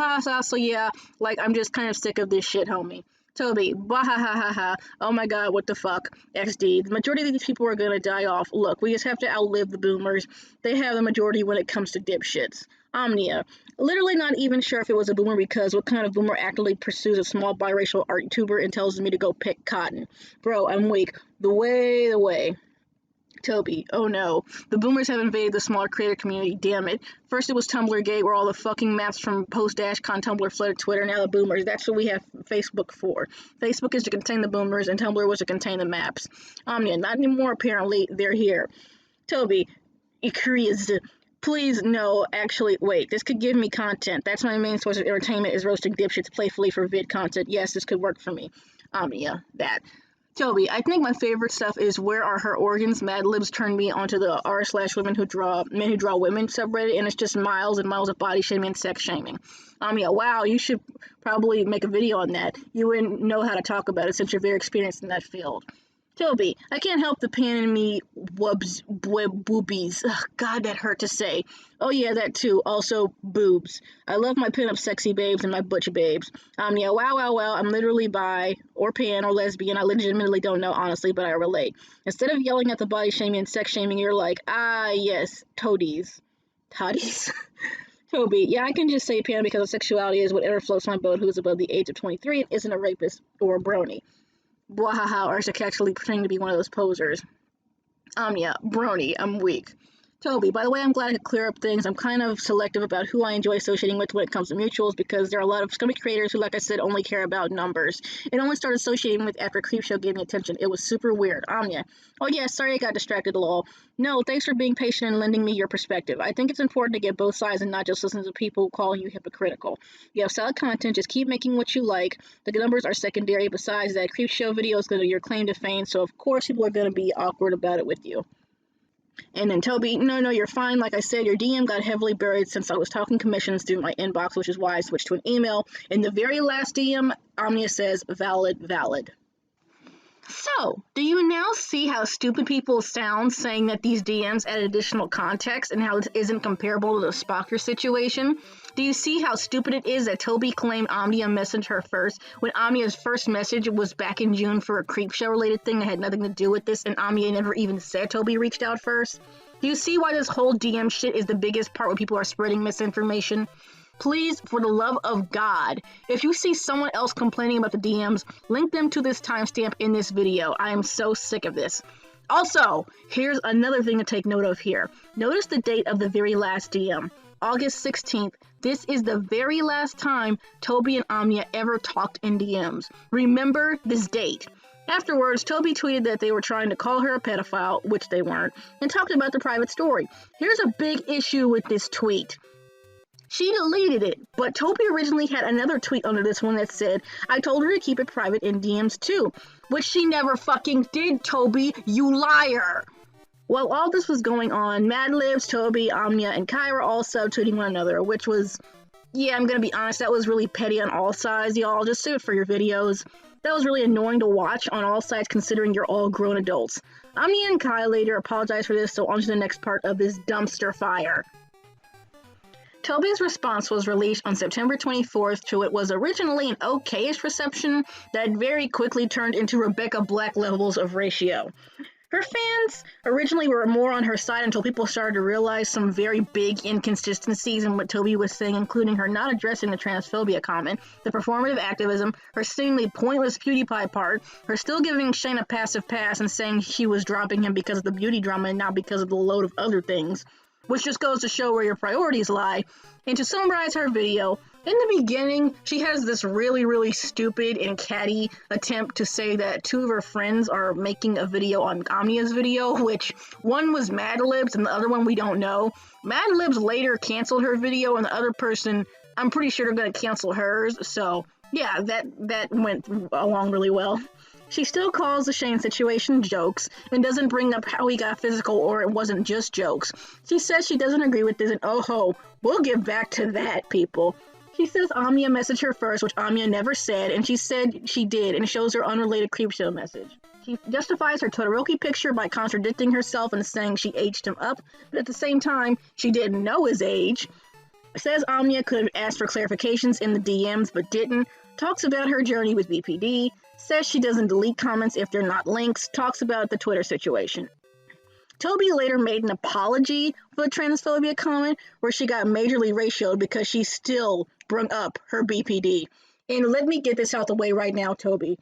yeah, I'm just kind of sick of this shit, homie. Tobi, ha, oh my god, what the fuck, XD, the majority of these people are gonna die off. Look, we just have to outlive the boomers. They have the majority when it comes to dipshits. Amnia, literally not even sure if it was a boomer, because what kind of boomer actively pursues a small biracial art tuber and tells me to go pick cotton? Bro, I'm weak. The way. Tobi, oh no, the boomers have invaded the smaller creator community, damn it. First it was Tumblr Gate, where all the fucking maps from post-Con Tumblr flooded Twitter, now the boomers. That's what we have Facebook for. Facebook is to contain the boomers, and Tumblr was to contain the maps. Omnia, not anymore apparently, they're here. Tobi, Ikriz, please, no, actually, wait, this could give me content. That's my main source of entertainment, is roasting dipshits playfully for vid content. Yes, this could work for me. Omnia, that. Tobi, I think my favorite stuff is Where Are Her Organs? Mad Libs turned me onto the r/women who draw women subreddit, and it's just miles and miles of body shaming and sex shaming. Wow, you should probably make a video on that. You wouldn't know how to talk about it since you're very experienced in that field. Toby, I can't help the pan in me boobies. Ugh, God, that hurt to say. Oh yeah, that too. Also, boobs. I love my pinup sexy babes and my butch babes. Yeah, wow. I'm literally bi or pan or lesbian. I legitimately don't know, honestly, but I relate. Instead of yelling at the body shaming and sex shaming, you're like, ah, yes, toadies. Toddies? Toby, yeah, I can just say pan because sexuality is whatever floats my boat who is above the age of 23 and isn't a rapist or a brony. Bwahaha, or is actually pretending to be one of those posers. Yeah, brony, I'm weak. Toby, by the way, I'm glad I could clear up things. I'm kind of selective about who I enjoy associating with when it comes to mutuals because there are a lot of scummy creators who, like I said, only care about numbers. It only started associating with after Creepshow gave me attention. It was super weird. Anya. Oh yeah, sorry I got distracted, lol. No, thanks for being patient and lending me your perspective. I think it's important to get both sides and not just listen to people calling you hypocritical. You have solid content, just keep making what you like. The numbers are secondary. Besides that, Creepshow video is going to be your claim to fame, so of course people are going to be awkward about it with you. And then Toby, no, you're fine. Like I said, your DM got heavily buried since I was talking commissions through my inbox, which is why I switched to an email. In the very last DM, Omnia says, valid. So, do you now see how stupid people sound saying that these DMs add additional context and how this isn't comparable to the Spocker situation? Do you see how stupid it is that Toby claimed Omnia messaged her first when Omnia's first message was back in June for a Creepshow related thing that had nothing to do with this and Omnia never even said Toby reached out first? Do you see why this whole DM shit is the biggest part where people are spreading misinformation? Please, for the love of God, if you see someone else complaining about the DMs, link them to this timestamp in this video. I am so sick of this. Also, here's another thing to take note of here. Notice the date of the very last DM. August 16th. This is the very last time Toby and Omnia ever talked in DMs. Remember this date. Afterwards, Toby tweeted that they were trying to call her a pedophile, which they weren't, and talked about the private story. Here's a big issue with this tweet. She deleted it, but Toby originally had another tweet under this one that said, I told her to keep it private in DMs too, which she never fucking did, Toby, you liar! While all this was going on, Madlibs, Toby, Omnia, and Kai were all subtweeting one another, which was, yeah, I'm gonna be honest, that was really petty on all sides, y'all. Just save it for your videos. That was really annoying to watch on all sides considering you're all grown adults. Omnia and Kai later apologized for this, so on to the next part of this dumpster fire. Toby's response was released on September 24th to what was originally an okayish reception that very quickly turned into Rebecca Black levels of ratio. Her fans originally were more on her side until people started to realize some very big inconsistencies in what Toby was saying, including her not addressing the transphobia comment, the performative activism, her seemingly pointless PewDiePie part, her still giving Shane a passive pass and saying she was dropping him because of the beauty drama and not because of the load of other things, which just goes to show where your priorities lie. And to summarize her video, in the beginning, she has this really stupid and catty attempt to say that two of her friends are making a video on Omnia's video, which one was Madlibs and the other one we don't know. Madlibs later canceled her video and the other person, I'm pretty sure they're going to cancel hers, so yeah, that went along really well. She still calls the Shane situation jokes and doesn't bring up how he got physical or it wasn't just jokes. She says she doesn't agree with this and oh ho, we'll get back to that, people. She says Omnia messaged her first, which Omnia never said, and she said she did and shows her unrelated Creepshow message. She justifies her Todoroki picture by contradicting herself and saying she aged him up, but at the same time, she didn't know his age. Says Omnia could have asked for clarifications in the DMs but didn't. Talks about her journey with BPD. Says she doesn't delete comments if they're not links, talks about the Twitter situation. Toby later made an apology for the transphobia comment where she got majorly ratioed because she still brought up her BPD. And let me get this out the way right now, Toby.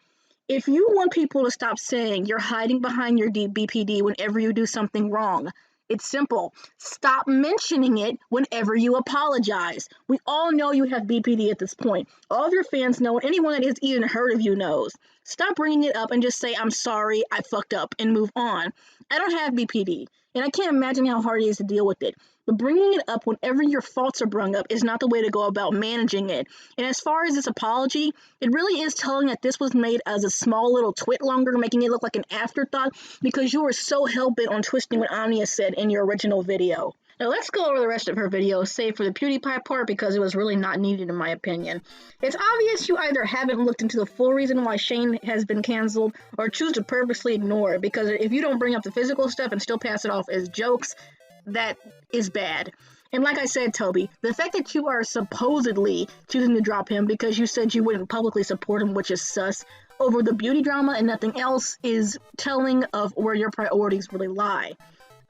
If you want people to stop saying you're hiding behind your BPD whenever you do something wrong, it's simple. Stop mentioning it whenever you apologize. We all know you have BPD at this point. All of your fans know, and anyone that has even heard of you knows. Stop bringing it up and just say, I'm sorry, I fucked up, and move on. I don't have BPD, and I can't imagine how hard it is to deal with it. But bringing it up whenever your faults are brought up is not the way to go about managing it. And as far as this apology, it really is telling that this was made as a small little twit longer, making it look like an afterthought because you were so hell-bent on twisting what Omnia said in your original video. Now let's go over the rest of her video, save for the PewDiePie part because it was really not needed in my opinion. It's obvious you either haven't looked into the full reason why Shane has been cancelled or choose to purposely ignore it, because if you don't bring up the physical stuff and still pass it off as jokes, that is bad. And like I said, Tobi, the fact that you are supposedly choosing to drop him because you said you wouldn't publicly support him, which is sus, over the beauty drama and nothing else is telling of where your priorities really lie.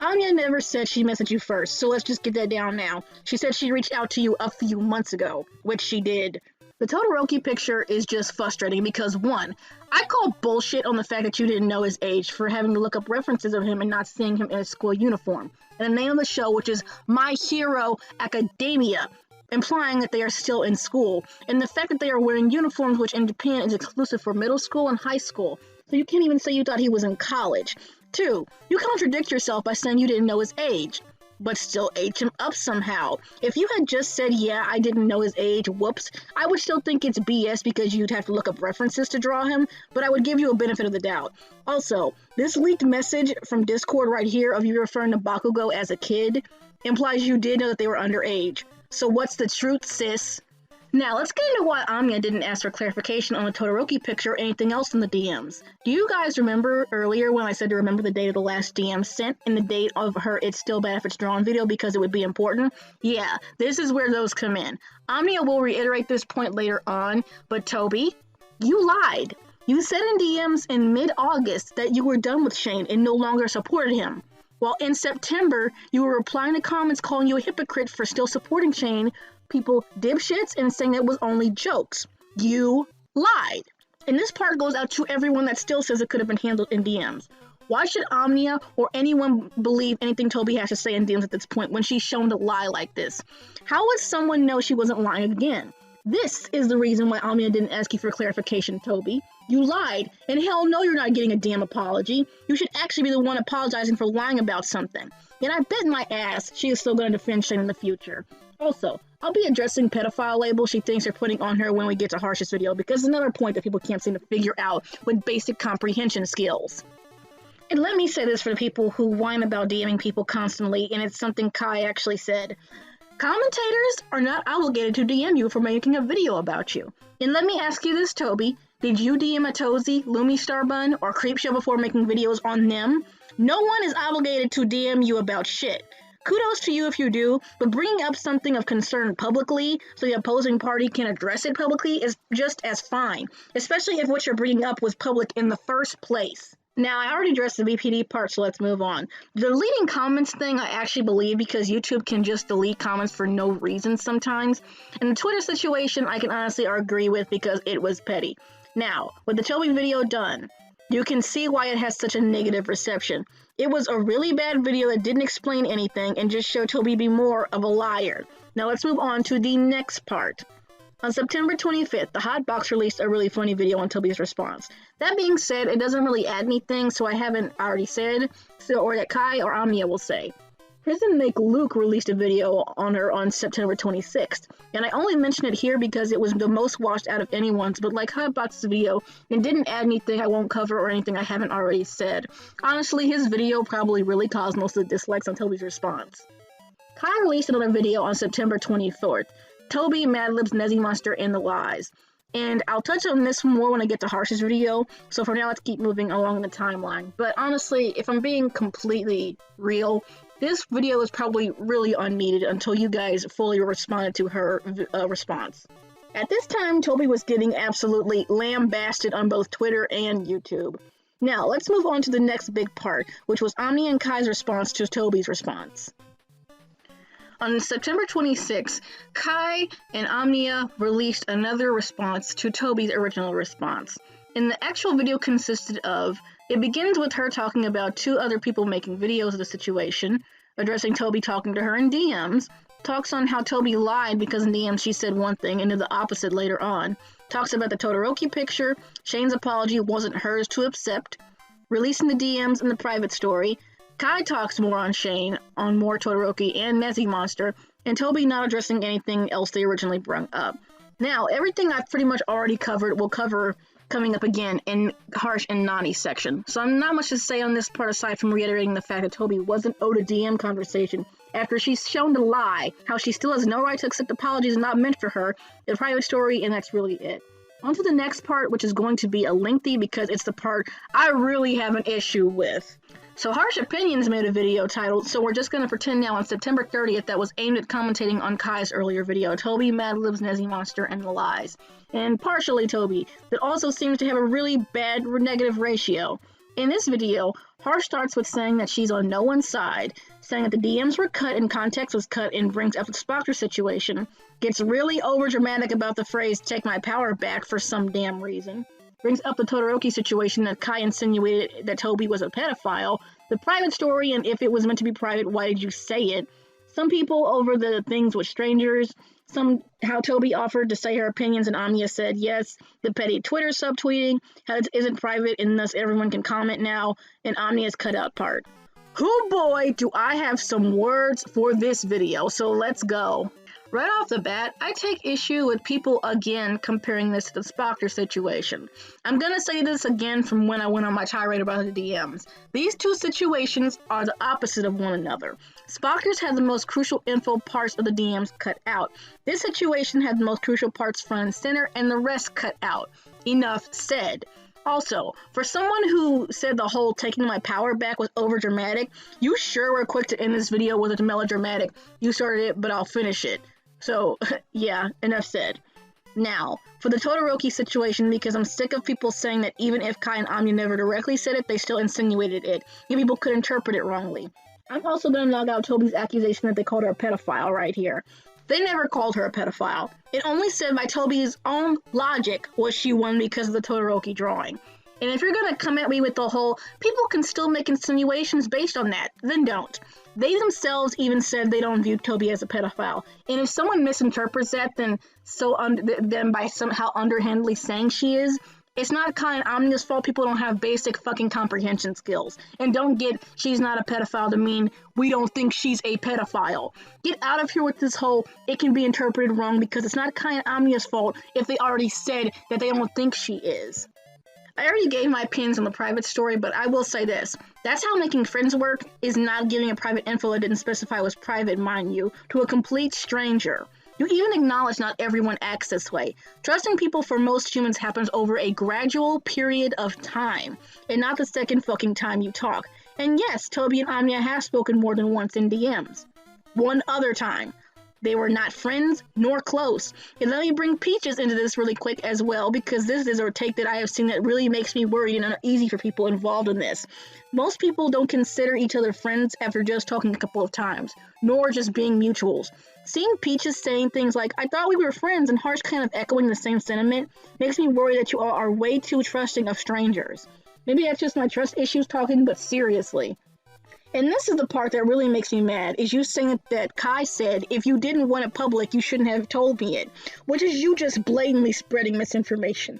Anya never said she messaged you first, so let's just get that down now. She said she reached out to you a few months ago, which she did. The Todoroki picture is just frustrating because, one, I call bullshit on the fact that you didn't know his age for having to look up references of him and not seeing him in a school uniform. And the name of the show, which is My Hero Academia, implying that they are still in school. And the fact that they are wearing uniforms, which in Japan is exclusive for middle school and high school. So you can't even say you thought he was in college. 2, you contradict yourself by saying you didn't know his age, but still age him up somehow. If you had just said, yeah, I didn't know his age, whoops, I would still think it's BS because you'd have to look up references to draw him, but I would give you a benefit of the doubt. Also, this leaked message from Discord right here of you referring to Bakugo as a kid implies you did know that they were underage. So what's the truth, sis? Now, let's get into why Anya didn't ask for clarification on the Todoroki picture or anything else in the DMs. Do you guys remember earlier when I said to remember the date of the last DM sent and the date of her It's Still Bad If It's Drawn video because it would be important? Yeah, this is where those come in. Anya will reiterate this point later on, but Tobi, you lied. You said in DMs in mid-August that you were done with Shane and no longer supported him. While in September, you were replying to comments calling you a hypocrite for still supporting Shane, people dipshits, and saying it was only jokes. You lied. And this part goes out to everyone that still says it could have been handled in DMs. Why should Omnia or anyone believe anything Tobi has to say in DMs at this point when she's shown to lie like this? How would someone know she wasn't lying again? This is the reason why Omnia didn't ask you for clarification, Tobi. You lied, and hell no you're not getting a damn apology. You should actually be the one apologizing for lying about something. And I bet my ass she is still going to defend Shane in the future. Also, I'll be addressing pedophile labels she thinks are putting on her when we get to HARASS video because it's another point that people can't seem to figure out with basic comprehension skills. And let me say this for the people who whine about DMing people constantly, and it's something Kai actually said. Commentators are not obligated to DM you for making a video about you. And let me ask you this, Tobi. Did you DM a Tozy, Lumi Starbun, or Creepshow before making videos on them? No one is obligated to DM you about shit. Kudos to you if you do, but bringing up something of concern publicly so the opposing party can address it publicly is just as fine, especially if what you're bringing up was public in the first place. Now, I already addressed the BPD part, so let's move on. The deleting comments thing I actually believe because YouTube can just delete comments for no reason sometimes. And the Twitter situation I can honestly agree with because it was petty. Now, with the Tobi video done, you can see why it has such a negative reception. It was a really bad video that didn't explain anything and just showed Tobi be more of a liar. Now let's move on to the next part. On September 25th, the Hotbox released a really funny video on Tobi's response. That being said, it doesn't really add anything, so I haven't already said, or that Kai or Omnia will say. Prison Make Luke released a video on her on September 26th, and I only mention it here because it was the most watched out of anyone's, but like Hotbox's video, it didn't add anything I won't cover or anything I haven't already said. Honestly, his video probably really caused most of the dislikes on Tobi's response. Kai released another video on September 24th, Tobi, Madlib's Nezzy Monster, and the Lies. And I'll touch on this more when I get to HARASS' video, so for now let's keep moving along the timeline. But honestly, if I'm being completely real, this video is probably really unneeded until you guys fully responded to her response. At this time, Tobi was getting absolutely lambasted on both Twitter and YouTube. Now, let's move on to the next big part, which was Omni and Kai's response to Tobi's response. On September 26th, Kai and Omnia released another response to Tobi's original response. And the actual video consisted of, it begins with her talking about two other people making videos of the situation, addressing Tobi talking to her in DMs, talks on how Tobi lied because in DMs she said one thing and did the opposite later on, talks about the Todoroki picture, Shane's apology wasn't hers to accept, releasing the DMs and the private story, Kai talks more on Shane, on more Todoroki and Nezzy Monster, and Tobi not addressing anything else they originally brought up. Now, everything I've pretty much already covered will cover coming up again in Harsh and Nani's section. So I'm not much to say on this part aside from reiterating the fact that Tobi wasn't owed a DM conversation after she's shown to lie, how she still has no right to accept apologies not meant for her, a private story, and that's really it. On to the next part, which is going to be a lengthy because it's the part I really have an issue with. So Harsh Opinions made a video titled, so we're just going to pretend now on September 30th that was aimed at commentating on Kai's earlier video, Tobi, Mad Libs, Nezzy Monster, and the Lies. And partially Tobi, that also seems to have a really bad negative ratio. In this video, Harsh starts with saying that she's on no one's side, saying that the DMs were cut and context was cut, and brings up the Spocker situation, gets really overdramatic about the phrase take my power back for some damn reason, brings up the Todoroki situation that Kai insinuated that Tobi was a pedophile, the private story and if it was meant to be private, why did you say it, some people over the things with strangers, some how Tobi offered to say her opinions and Anya said yes, the petty Twitter subtweeting, how it isn't private and thus everyone can comment now, and Anya's cutout part. Oh boy, do I have some words for this video, so let's go. Right off the bat, I take issue with people again comparing this to the Spocker situation. I'm gonna say this again from when I went on my tirade about the DMs. These two situations are the opposite of one another. Spockers had the most crucial info parts of the DMs cut out. This situation had the most crucial parts front and center and the rest cut out. Enough said. Also, for someone who said the whole taking my power back was overdramatic, you sure were quick to end this video with a melodramatic, you started it but I'll finish it. So, yeah, enough said. Now, for the Todoroki situation, because I'm sick of people saying that even if Kai and Anya never directly said it, they still insinuated it, and people could interpret it wrongly. I'm also going to knock out Tobi's accusation that they called her a pedophile right here. They never called her a pedophile. It only said by Tobi's own logic was she one because of the Todoroki drawing. And if you're going to come at me with the whole, people can still make insinuations based on that, then don't. They themselves even said they don't view Tobi as a pedophile. And if someone misinterprets that, then by somehow underhandedly saying she is, it's not Kai and Amnia's fault people don't have basic fucking comprehension skills. And don't get she's not a pedophile to mean we don't think she's a pedophile. Get out of here with this whole it can be interpreted wrong because it's not Kai and Amnia's fault if they already said that they don't think she is. I already gave my opinions on the private story, but I will say this. That's how making friends work, is not giving a private info that didn't specify was private, mind you, to a complete stranger. You even acknowledge not everyone acts this way. Trusting people for most humans happens over a gradual period of time, and not the second fucking time you talk. And yes, Tobi and Anya have spoken more than once in DMs. One other time. They were not friends nor close. And let me bring Peaches into this really quick as well, because this is a take that I have seen that really makes me worried and uneasy for people involved in this. Most people don't consider each other friends after just talking a couple of times, nor just being mutuals. Seeing Peaches saying things like, I thought we were friends, and Harsh kind of echoing the same sentiment, makes me worry that you all are way too trusting of strangers. Maybe that's just my trust issues talking, but seriously. And this is the part that really makes me mad, is you saying that Kai said, if you didn't want it public, you shouldn't have told me it, which is you just blatantly spreading misinformation.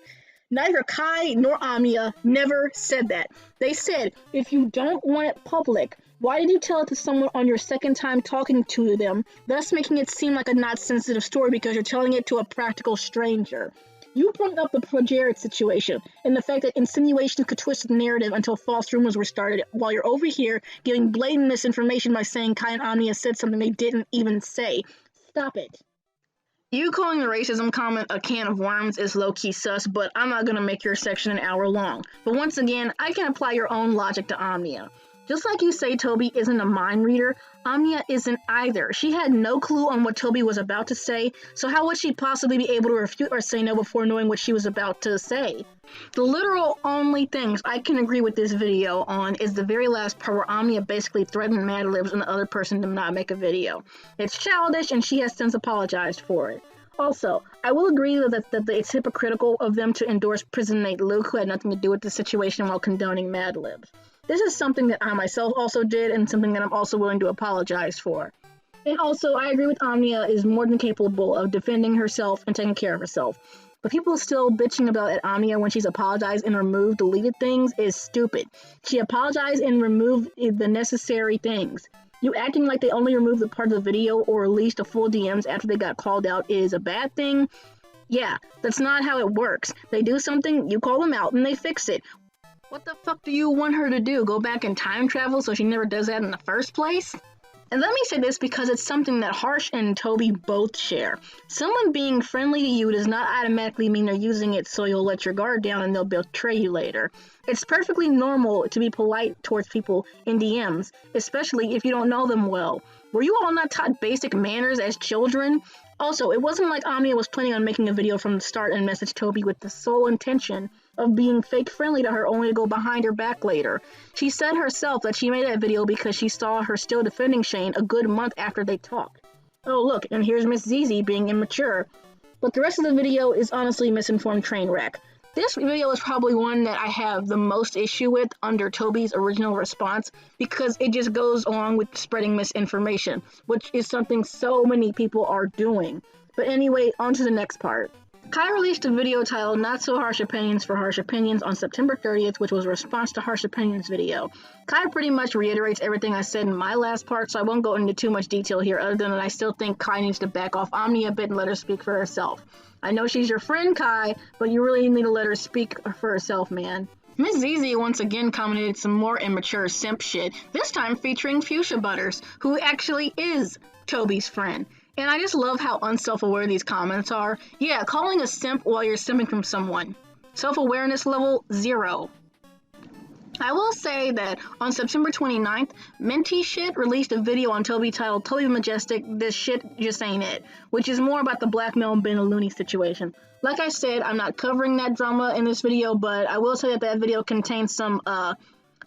Neither Kai nor Anya never said that. They said, if you don't want it public, why did you tell it to someone on your second time talking to them, thus making it seem like a not sensitive story because you're telling it to a practical stranger? You brought up the Jared situation, and the fact that insinuations could twist the narrative until false rumors were started, while you're over here giving blatant misinformation by saying Kai and Anya said something they didn't even say. Stop it. You calling the racism comment a can of worms is low-key sus, but I'm not going to make your section an hour long. But once again, I can apply your own logic to Anya. Just like you say Tobi isn't a mind reader, Anya isn't either. She had no clue on what Tobi was about to say, so how would she possibly be able to refute or say no before knowing what she was about to say? The literal only things I can agree with this video on is the very last part where Anya basically threatened Mad Libs and the other person to not make a video. It's childish and she has since apologized for it. Also, I will agree that it's hypocritical of them to endorse prison mate Luke, who had nothing to do with the situation, while condoning Mad Libs. This is something that I myself also did, and something that I'm also willing to apologize for. And also, I agree with Anya is more than capable of defending herself and taking care of herself. But people still bitching about at Anya when she's apologized and removed deleted things is stupid. She apologized and removed the necessary things. You acting like they only removed the part of the video or released the full DMs after they got called out is a bad thing. Yeah, that's not how it works. They do something, you call them out, and they fix it. What the fuck do you want her to do? Go back and time travel so she never does that in the first place? And let me say this because it's something that Harsh and Tobi both share. Someone being friendly to you does not automatically mean they're using it so you'll let your guard down and they'll betray you later. It's perfectly normal to be polite towards people in DMs, especially if you don't know them well. Were you all not taught basic manners as children? Also, it wasn't like Omnia was planning on making a video from the start and message Tobi with the sole intention of being fake friendly to her only to go behind her back later. She said herself that she made that video because she saw her still defending Shane a good month after they talked. Oh look, and here's Miss ZZ being immature. But the rest of the video is honestly misinformed train wreck. This video is probably one that I have the most issue with under Tobi's original response because it just goes along with spreading misinformation, which is something so many people are doing. But anyway, on to the next part. Kai released a video titled Not So Harsh Opinions for Harsh Opinions on September 30th, which was a response to Harsh Opinions' video. Kai pretty much reiterates everything I said in my last part, so I won't go into too much detail here other than that I still think Kai needs to back off Omni a bit and let her speak for herself. I know she's your friend, Kai, but you really need to let her speak for herself, man. Miss ZZ once again commented some more immature simp shit, this time featuring Fuchsia Butters, who actually is Tobi's friend. And I just love how unself-aware these comments are. Yeah, calling a simp while you're simping from someone. Self-awareness level 0. I will say that on September 29th, Minty Shit released a video on Tobi titled Tobi Majestic, This Shit Just Ain't It, which is more about the blackmail and Ben a Looney situation. Like I said, I'm not covering that drama in this video, but I will say that that video contains some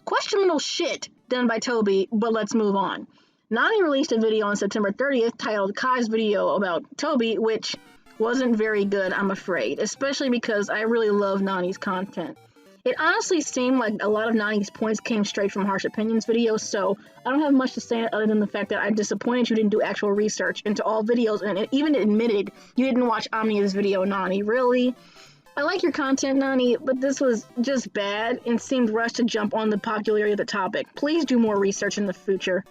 questionable shit done by Tobi, but let's move on. Nani released a video on September 30th titled Kai's video about Tobi, which wasn't very good, I'm afraid, especially because I really love Nani's content. It honestly seemed like a lot of Nani's points came straight from Harsh Opinions videos, so I don't have much to say other than the fact that I'm disappointed you didn't do actual research into all videos and it even admitted you didn't watch Omnia's video, Nani. Really? I like your content, Nani, but this was just bad and seemed rushed to jump on the popularity of the topic. Please do more research in the future.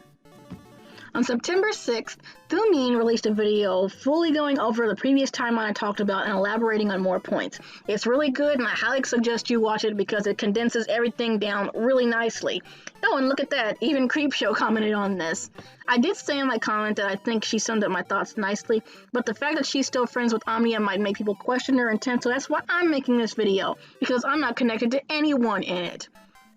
On September 6th, Thumin released a video fully going over the previous timeline I talked about and elaborating on more points. It's really good and I highly suggest you watch it because it condenses everything down really nicely. Oh, and look at that, even Creepshow commented on this. I did say in my comment that I think she summed up my thoughts nicely, but the fact that she's still friends with Omnia might make people question her intent, so that's why I'm making this video, because I'm not connected to anyone in it.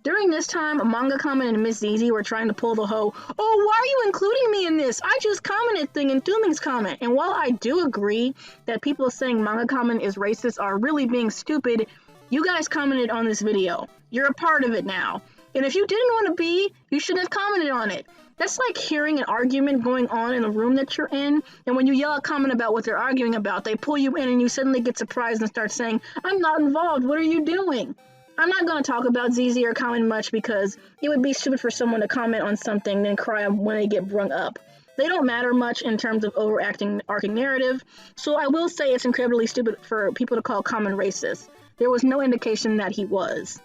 During this time, Manga Comment and Miss ZZ were trying to pull the whole, oh, why are you including me in this? I just commented thing in Thumin's comment. And while I do agree that people saying Manga Comment is racist are really being stupid, you guys commented on this video. You're a part of it now. And if you didn't want to be, you shouldn't have commented on it. That's like hearing an argument going on in the room that you're in, and when you yell a comment about what they're arguing about, they pull you in and you suddenly get surprised and start saying, I'm not involved, what are you doing? I'm not going to talk about ZZ or comment much because it would be stupid for someone to comment on something then cry when they get brung up. They don't matter much in terms of overacting arcing narrative, so I will say it's incredibly stupid for people to call Common racist. There was no indication that he was.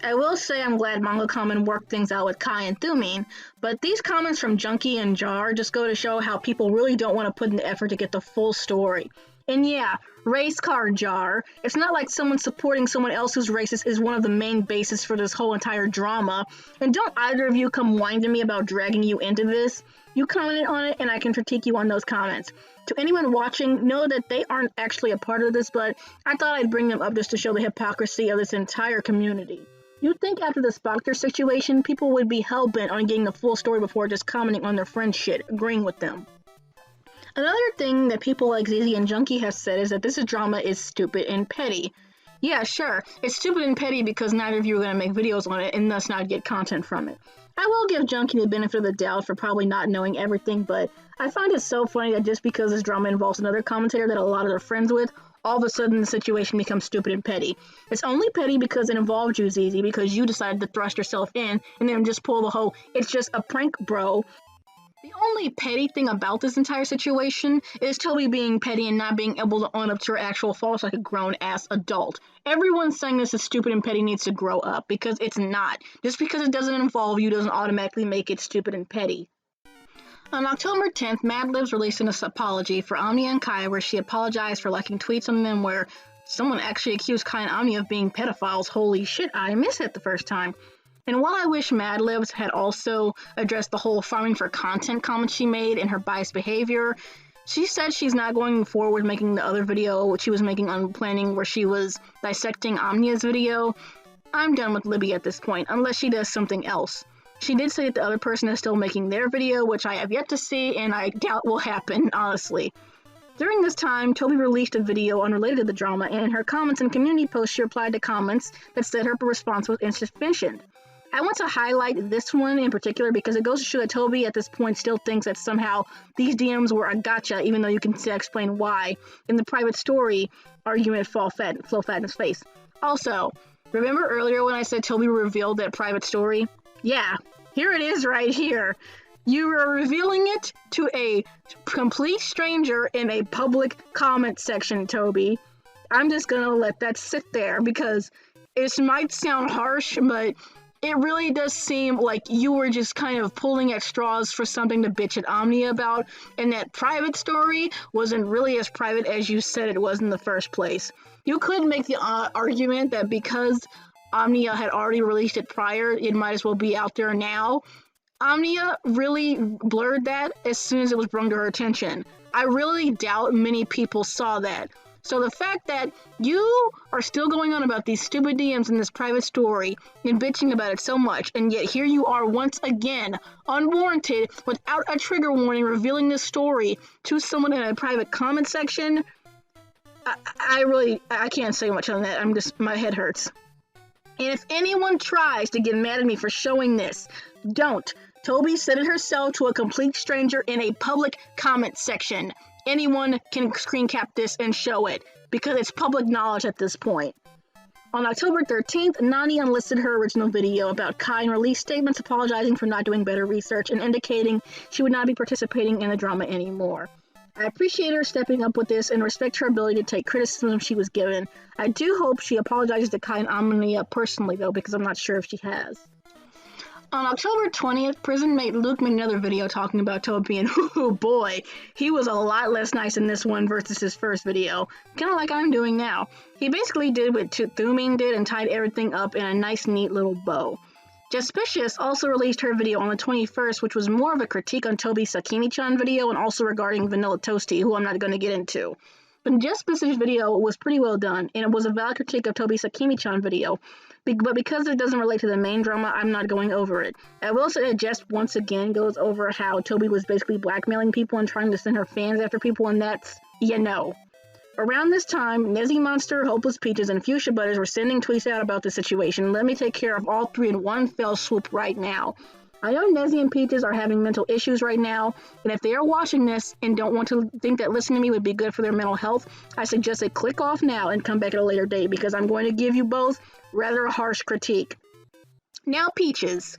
I will say I'm glad Manga Common worked things out with Kai and Thumin, but these comments from Junkie and Jar just go to show how people really don't want to put in the effort to get the full story. And yeah, race card Jar. It's not like someone supporting someone else who's racist is one of the main bases for this whole entire drama. And don't either of you come whine to me about dragging you into this. You commented on it and I can critique you on those comments. To anyone watching, know that they aren't actually a part of this, but I thought I'd bring them up just to show the hypocrisy of this entire community. You'd think after the Spectre situation, people would be hell-bent on getting the full story before just commenting on their friend's shit, agreeing with them. Another thing that people like ZZ and Junkie have said is that this drama is stupid and petty. Yeah, sure, it's stupid and petty because neither of you are going to make videos on it and thus not get content from it. I will give Junkie the benefit of the doubt for probably not knowing everything, but I find it so funny that just because this drama involves another commentator that a lot of their friends with, all of a sudden the situation becomes stupid and petty. It's only petty because it involved you, ZZ, because you decided to thrust yourself in and then just pull the whole, it's just a prank, bro. The only petty thing about this entire situation is Tobi being petty and not being able to own up to her actual faults like a grown-ass adult. Everyone saying this is stupid and petty needs to grow up, because it's not. Just because it doesn't involve you doesn't automatically make it stupid and petty. On October 10th, Madlibs released an apology for Omnia and Kai, where she apologized for liking tweets on them where someone actually accused Kai and Omnia of being pedophiles. Holy shit, I missed it the first time. And while I wish Madlibs had also addressed the whole farming for content comment she made and her biased behavior, she said she's not going forward making the other video which she was making on planning where she was dissecting Omnia's video. I'm done with Libby at this point, unless she does something else. She did say that the other person is still making their video, which I have yet to see and I doubt will happen, honestly. During this time, Tobi released a video unrelated to the drama, and in her comments and community posts she replied to comments that said her response was insufficient. I want to highlight this one in particular because it goes to show that Tobi at this point still thinks that somehow these DMs were a gotcha, even though you can explain why in the private story argument fall fat in his face. Also, remember earlier when I said Tobi revealed that private story? Yeah, here it is right here. You are revealing it to a complete stranger in a public comment section, Tobi. I'm just gonna let that sit there because it might sound harsh, but it really does seem like you were just kind of pulling at straws for something to bitch at Omnia about, and that private story wasn't really as private as you said it was in the first place. You could make the argument that because Omnia had already released it prior, it might as well be out there now. Omnia really blurred that as soon as it was brought to her attention. I really doubt many people saw that. So the fact that you are still going on about these stupid DMs in this private story and bitching about it so much, and yet here you are once again, unwarranted, without a trigger warning, revealing this story to someone in a private comment section, I can't say much on that. My head hurts. And if anyone tries to get mad at me for showing this, don't. Tobi said it herself to a complete stranger in a public comment section. Anyone can screen cap this and show it, because it's public knowledge at this point. On October 13th, Nani unlisted her original video about Kai and released statements apologizing for not doing better research and indicating she would not be participating in the drama anymore. I appreciate her stepping up with this and respect her ability to take criticism she was given. I do hope she apologizes to Kai and Omnia personally, though, because I'm not sure if she has. On October 20th, prison mate Luke made another video talking about Tobi, and oh boy, he was a lot less nice in this one versus his first video, kind of like I'm doing now. He basically did what Thumin did and tied everything up in a nice, neat little bow. Jespicious also released her video on the 21st, which was more of a critique on Tobi's Sakimi-chan video and also regarding Vanilla Toasty, who I'm not going to get into. But Jespicious' video was pretty well done, and it was a valid critique of Tobi's Sakimi-chan video. But because it doesn't relate to the main drama, I'm not going over it. I will say that Jess once again goes over how Tobi was basically blackmailing people and trying to send her fans after people, and that's, you know. Around this time, Nezzy Monster, Hopeless Peaches, and Fuchsia Butters were sending tweets out about the situation. Let me take care of all three in one fell swoop right now. I know Nezzy and Peaches are having mental issues right now, and if they are watching this and don't want to think that listening to me would be good for their mental health, I suggest they click off now and come back at a later date, because I'm going to give you both rather a harsh critique. Now, Peaches,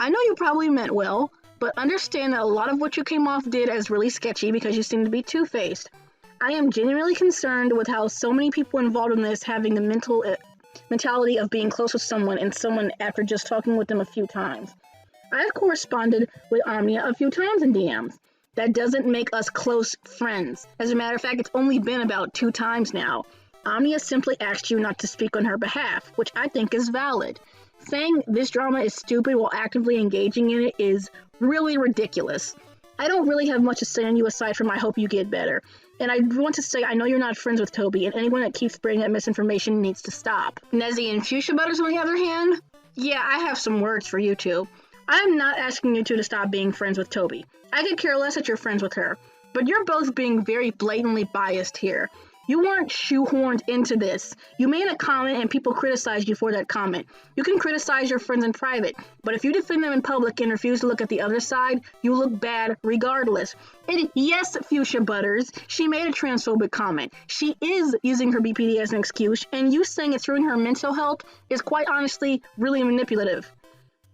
I know you probably meant well, but understand that a lot of what you came off did as really sketchy because you seem to be two-faced. I am genuinely concerned with how so many people involved in this having the mentality of being close with someone and someone after just talking with them a few times. I have corresponded with Omnia a few times in DMs. That doesn't make us close friends. As a matter of fact, it's only been about 2 times now. Omnia simply asked you not to speak on her behalf, which I think is valid. Saying this drama is stupid while actively engaging in it is really ridiculous. I don't really have much to say on you aside from I hope you get better. And I want to say I know you're not friends with Tobi, and anyone that keeps spreading that misinformation needs to stop. Nezzy and Fuchsia Butters, on the other hand? Yeah, I have some words for you two. I'm not asking you two to stop being friends with Tobi. I could care less that you're friends with her. But you're both being very blatantly biased here. You weren't shoehorned into this. You made a comment and people criticized you for that comment. You can criticize your friends in private, but if you defend them in public and refuse to look at the other side, you look bad regardless. And yes, Fuchsia Butters, she made a transphobic comment. She is using her BPD as an excuse, and you saying it's ruining her mental health is quite honestly really manipulative.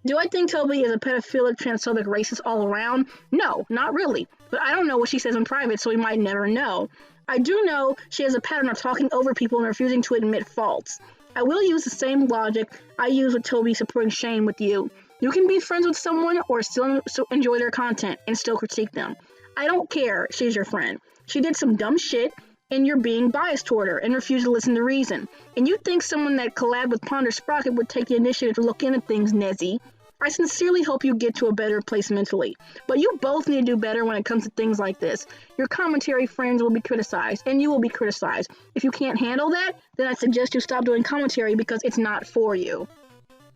Do I think Tobi is a pedophilic, transphobic, racist all around? No, not really. But I don't know what she says in private, so we might never know. I do know she has a pattern of talking over people and refusing to admit faults. I will use the same logic I use with Tobi supporting Shane with you. You can be friends with someone or still enjoy their content and still critique them. I don't care, she's your friend. She did some dumb shit and you're being biased toward her and refuse to listen to reason. And you think someone that collabed with Ponder Sprocket would take the initiative to look into things, Nezzy. I sincerely hope you get to a better place mentally. But you both need to do better when it comes to things like this. Your commentary friends will be criticized, and you will be criticized. If you can't handle that, then I suggest you stop doing commentary because it's not for you.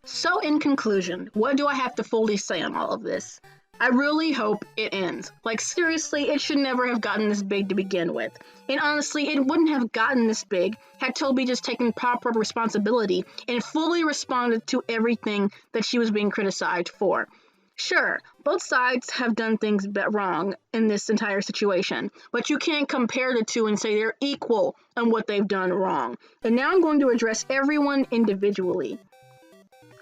So in conclusion, what do I have to fully say on all of this? I really hope it ends. Like seriously, it should never have gotten this big to begin with. And honestly, it wouldn't have gotten this big had Tobi just taken proper responsibility and fully responded to everything that she was being criticized for. Sure, both sides have done things wrong in this entire situation, but you can't compare the two and say they're equal on what they've done wrong. And now I'm going to address everyone individually.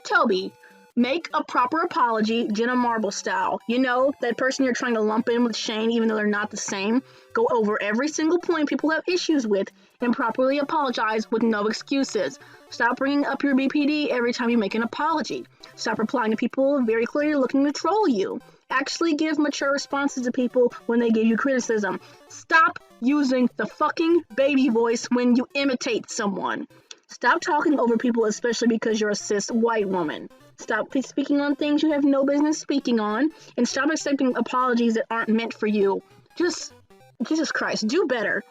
Tobi, make a proper apology, Jenna Marble style. You know, that person you're trying to lump in with Shane even though they're not the same. Go over every single point people have issues with and properly apologize with no excuses. Stop bringing up your BPD every time you make an apology. Stop replying to people very clearly looking to troll you. Actually give mature responses to people when they give you criticism. Stop using the fucking baby voice when you imitate someone. Stop talking over people, especially because you're a cis white woman. Stop speaking on things you have no business speaking on, and stop accepting apologies that aren't meant for you. Just, Jesus Christ, do better.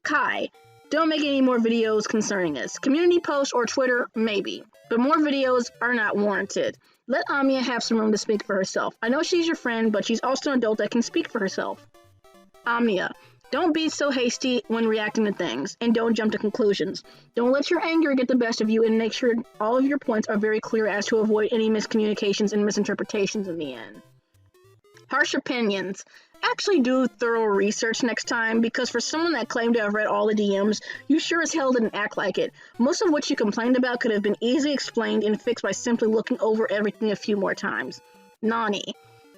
Kai, don't make any more videos concerning us. Community posts or Twitter, maybe, but more videos are not warranted. Let Amia have some room to speak for herself. I know she's your friend, but she's also an adult that can speak for herself. Amia, don't be so hasty when reacting to things, and don't jump to conclusions. Don't let your anger get the best of you, and make sure all of your points are very clear as to avoid any miscommunications and misinterpretations in the end. Harsh opinions. Actually do thorough research next time, because for someone that claimed to have read all the DMs, you sure as hell didn't act like it. Most of what you complained about could have been easily explained and fixed by simply looking over everything a few more times. Nani,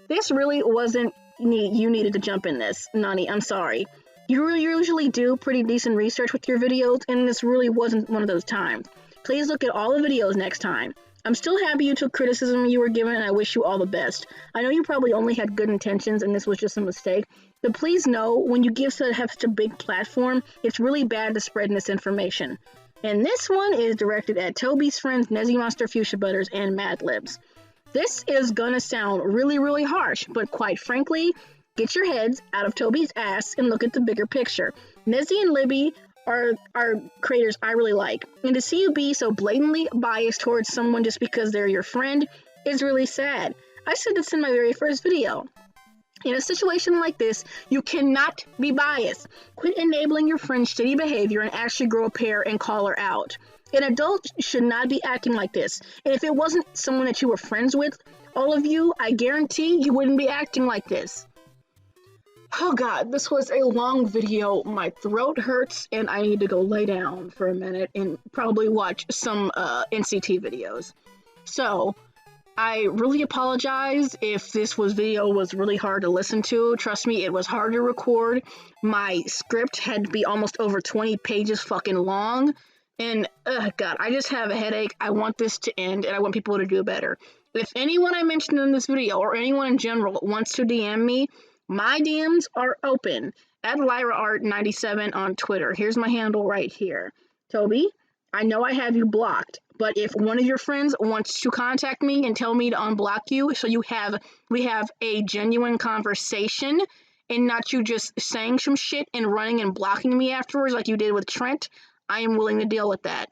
this really wasn't you needed to jump in this. Nani, I'm sorry. You usually do pretty decent research with your videos, and this really wasn't one of those times. Please look at all the videos next time. I'm still happy you took criticism you were given, and I wish you all the best. I know you probably only had good intentions, and this was just a mistake, but please know, when you have such a big platform, it's really bad to spread misinformation. And this one is directed at Tobi's friends Nezzy Monster, Fuchsia Butters, and Mad Libs. This is gonna sound really, really harsh, but quite frankly, get your heads out of Tobi's ass and look at the bigger picture. Nezzy and Libby are creators I really like, and to see you be so blatantly biased towards someone just because they're your friend is really sad. I said this in my very first video. In a situation like this, you cannot be biased. Quit enabling your friend's shitty behavior and actually grow a pair and call her out. An adult should not be acting like this. And if it wasn't someone that you were friends with, all of you, I guarantee you wouldn't be acting like this. Oh god, this was a long video. My throat hurts and I need to go lay down for a minute and probably watch some NCT videos. So, I really apologize if this video was really hard to listen to. Trust me, it was hard to record. My script had to be almost over 20 pages fucking long. And, god, I just have a headache. I want this to end, and I want people to do better. If anyone I mentioned in this video, or anyone in general, wants to DM me, my DMs are open. At LyraArt97 on Twitter. Here's my handle right here. Tobi, I know I have you blocked, but if one of your friends wants to contact me and tell me to unblock you, so we have a genuine conversation, and not you just saying some shit and running and blocking me afterwards like you did with Trent, I am willing to deal with that.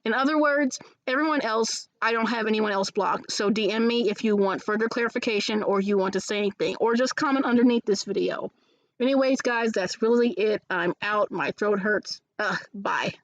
In other words, everyone else, I don't have anyone else blocked, so DM me if you want further clarification or you want to say anything, or just comment underneath this video. Anyways, guys, that's really it. I'm out. My throat hurts. Bye.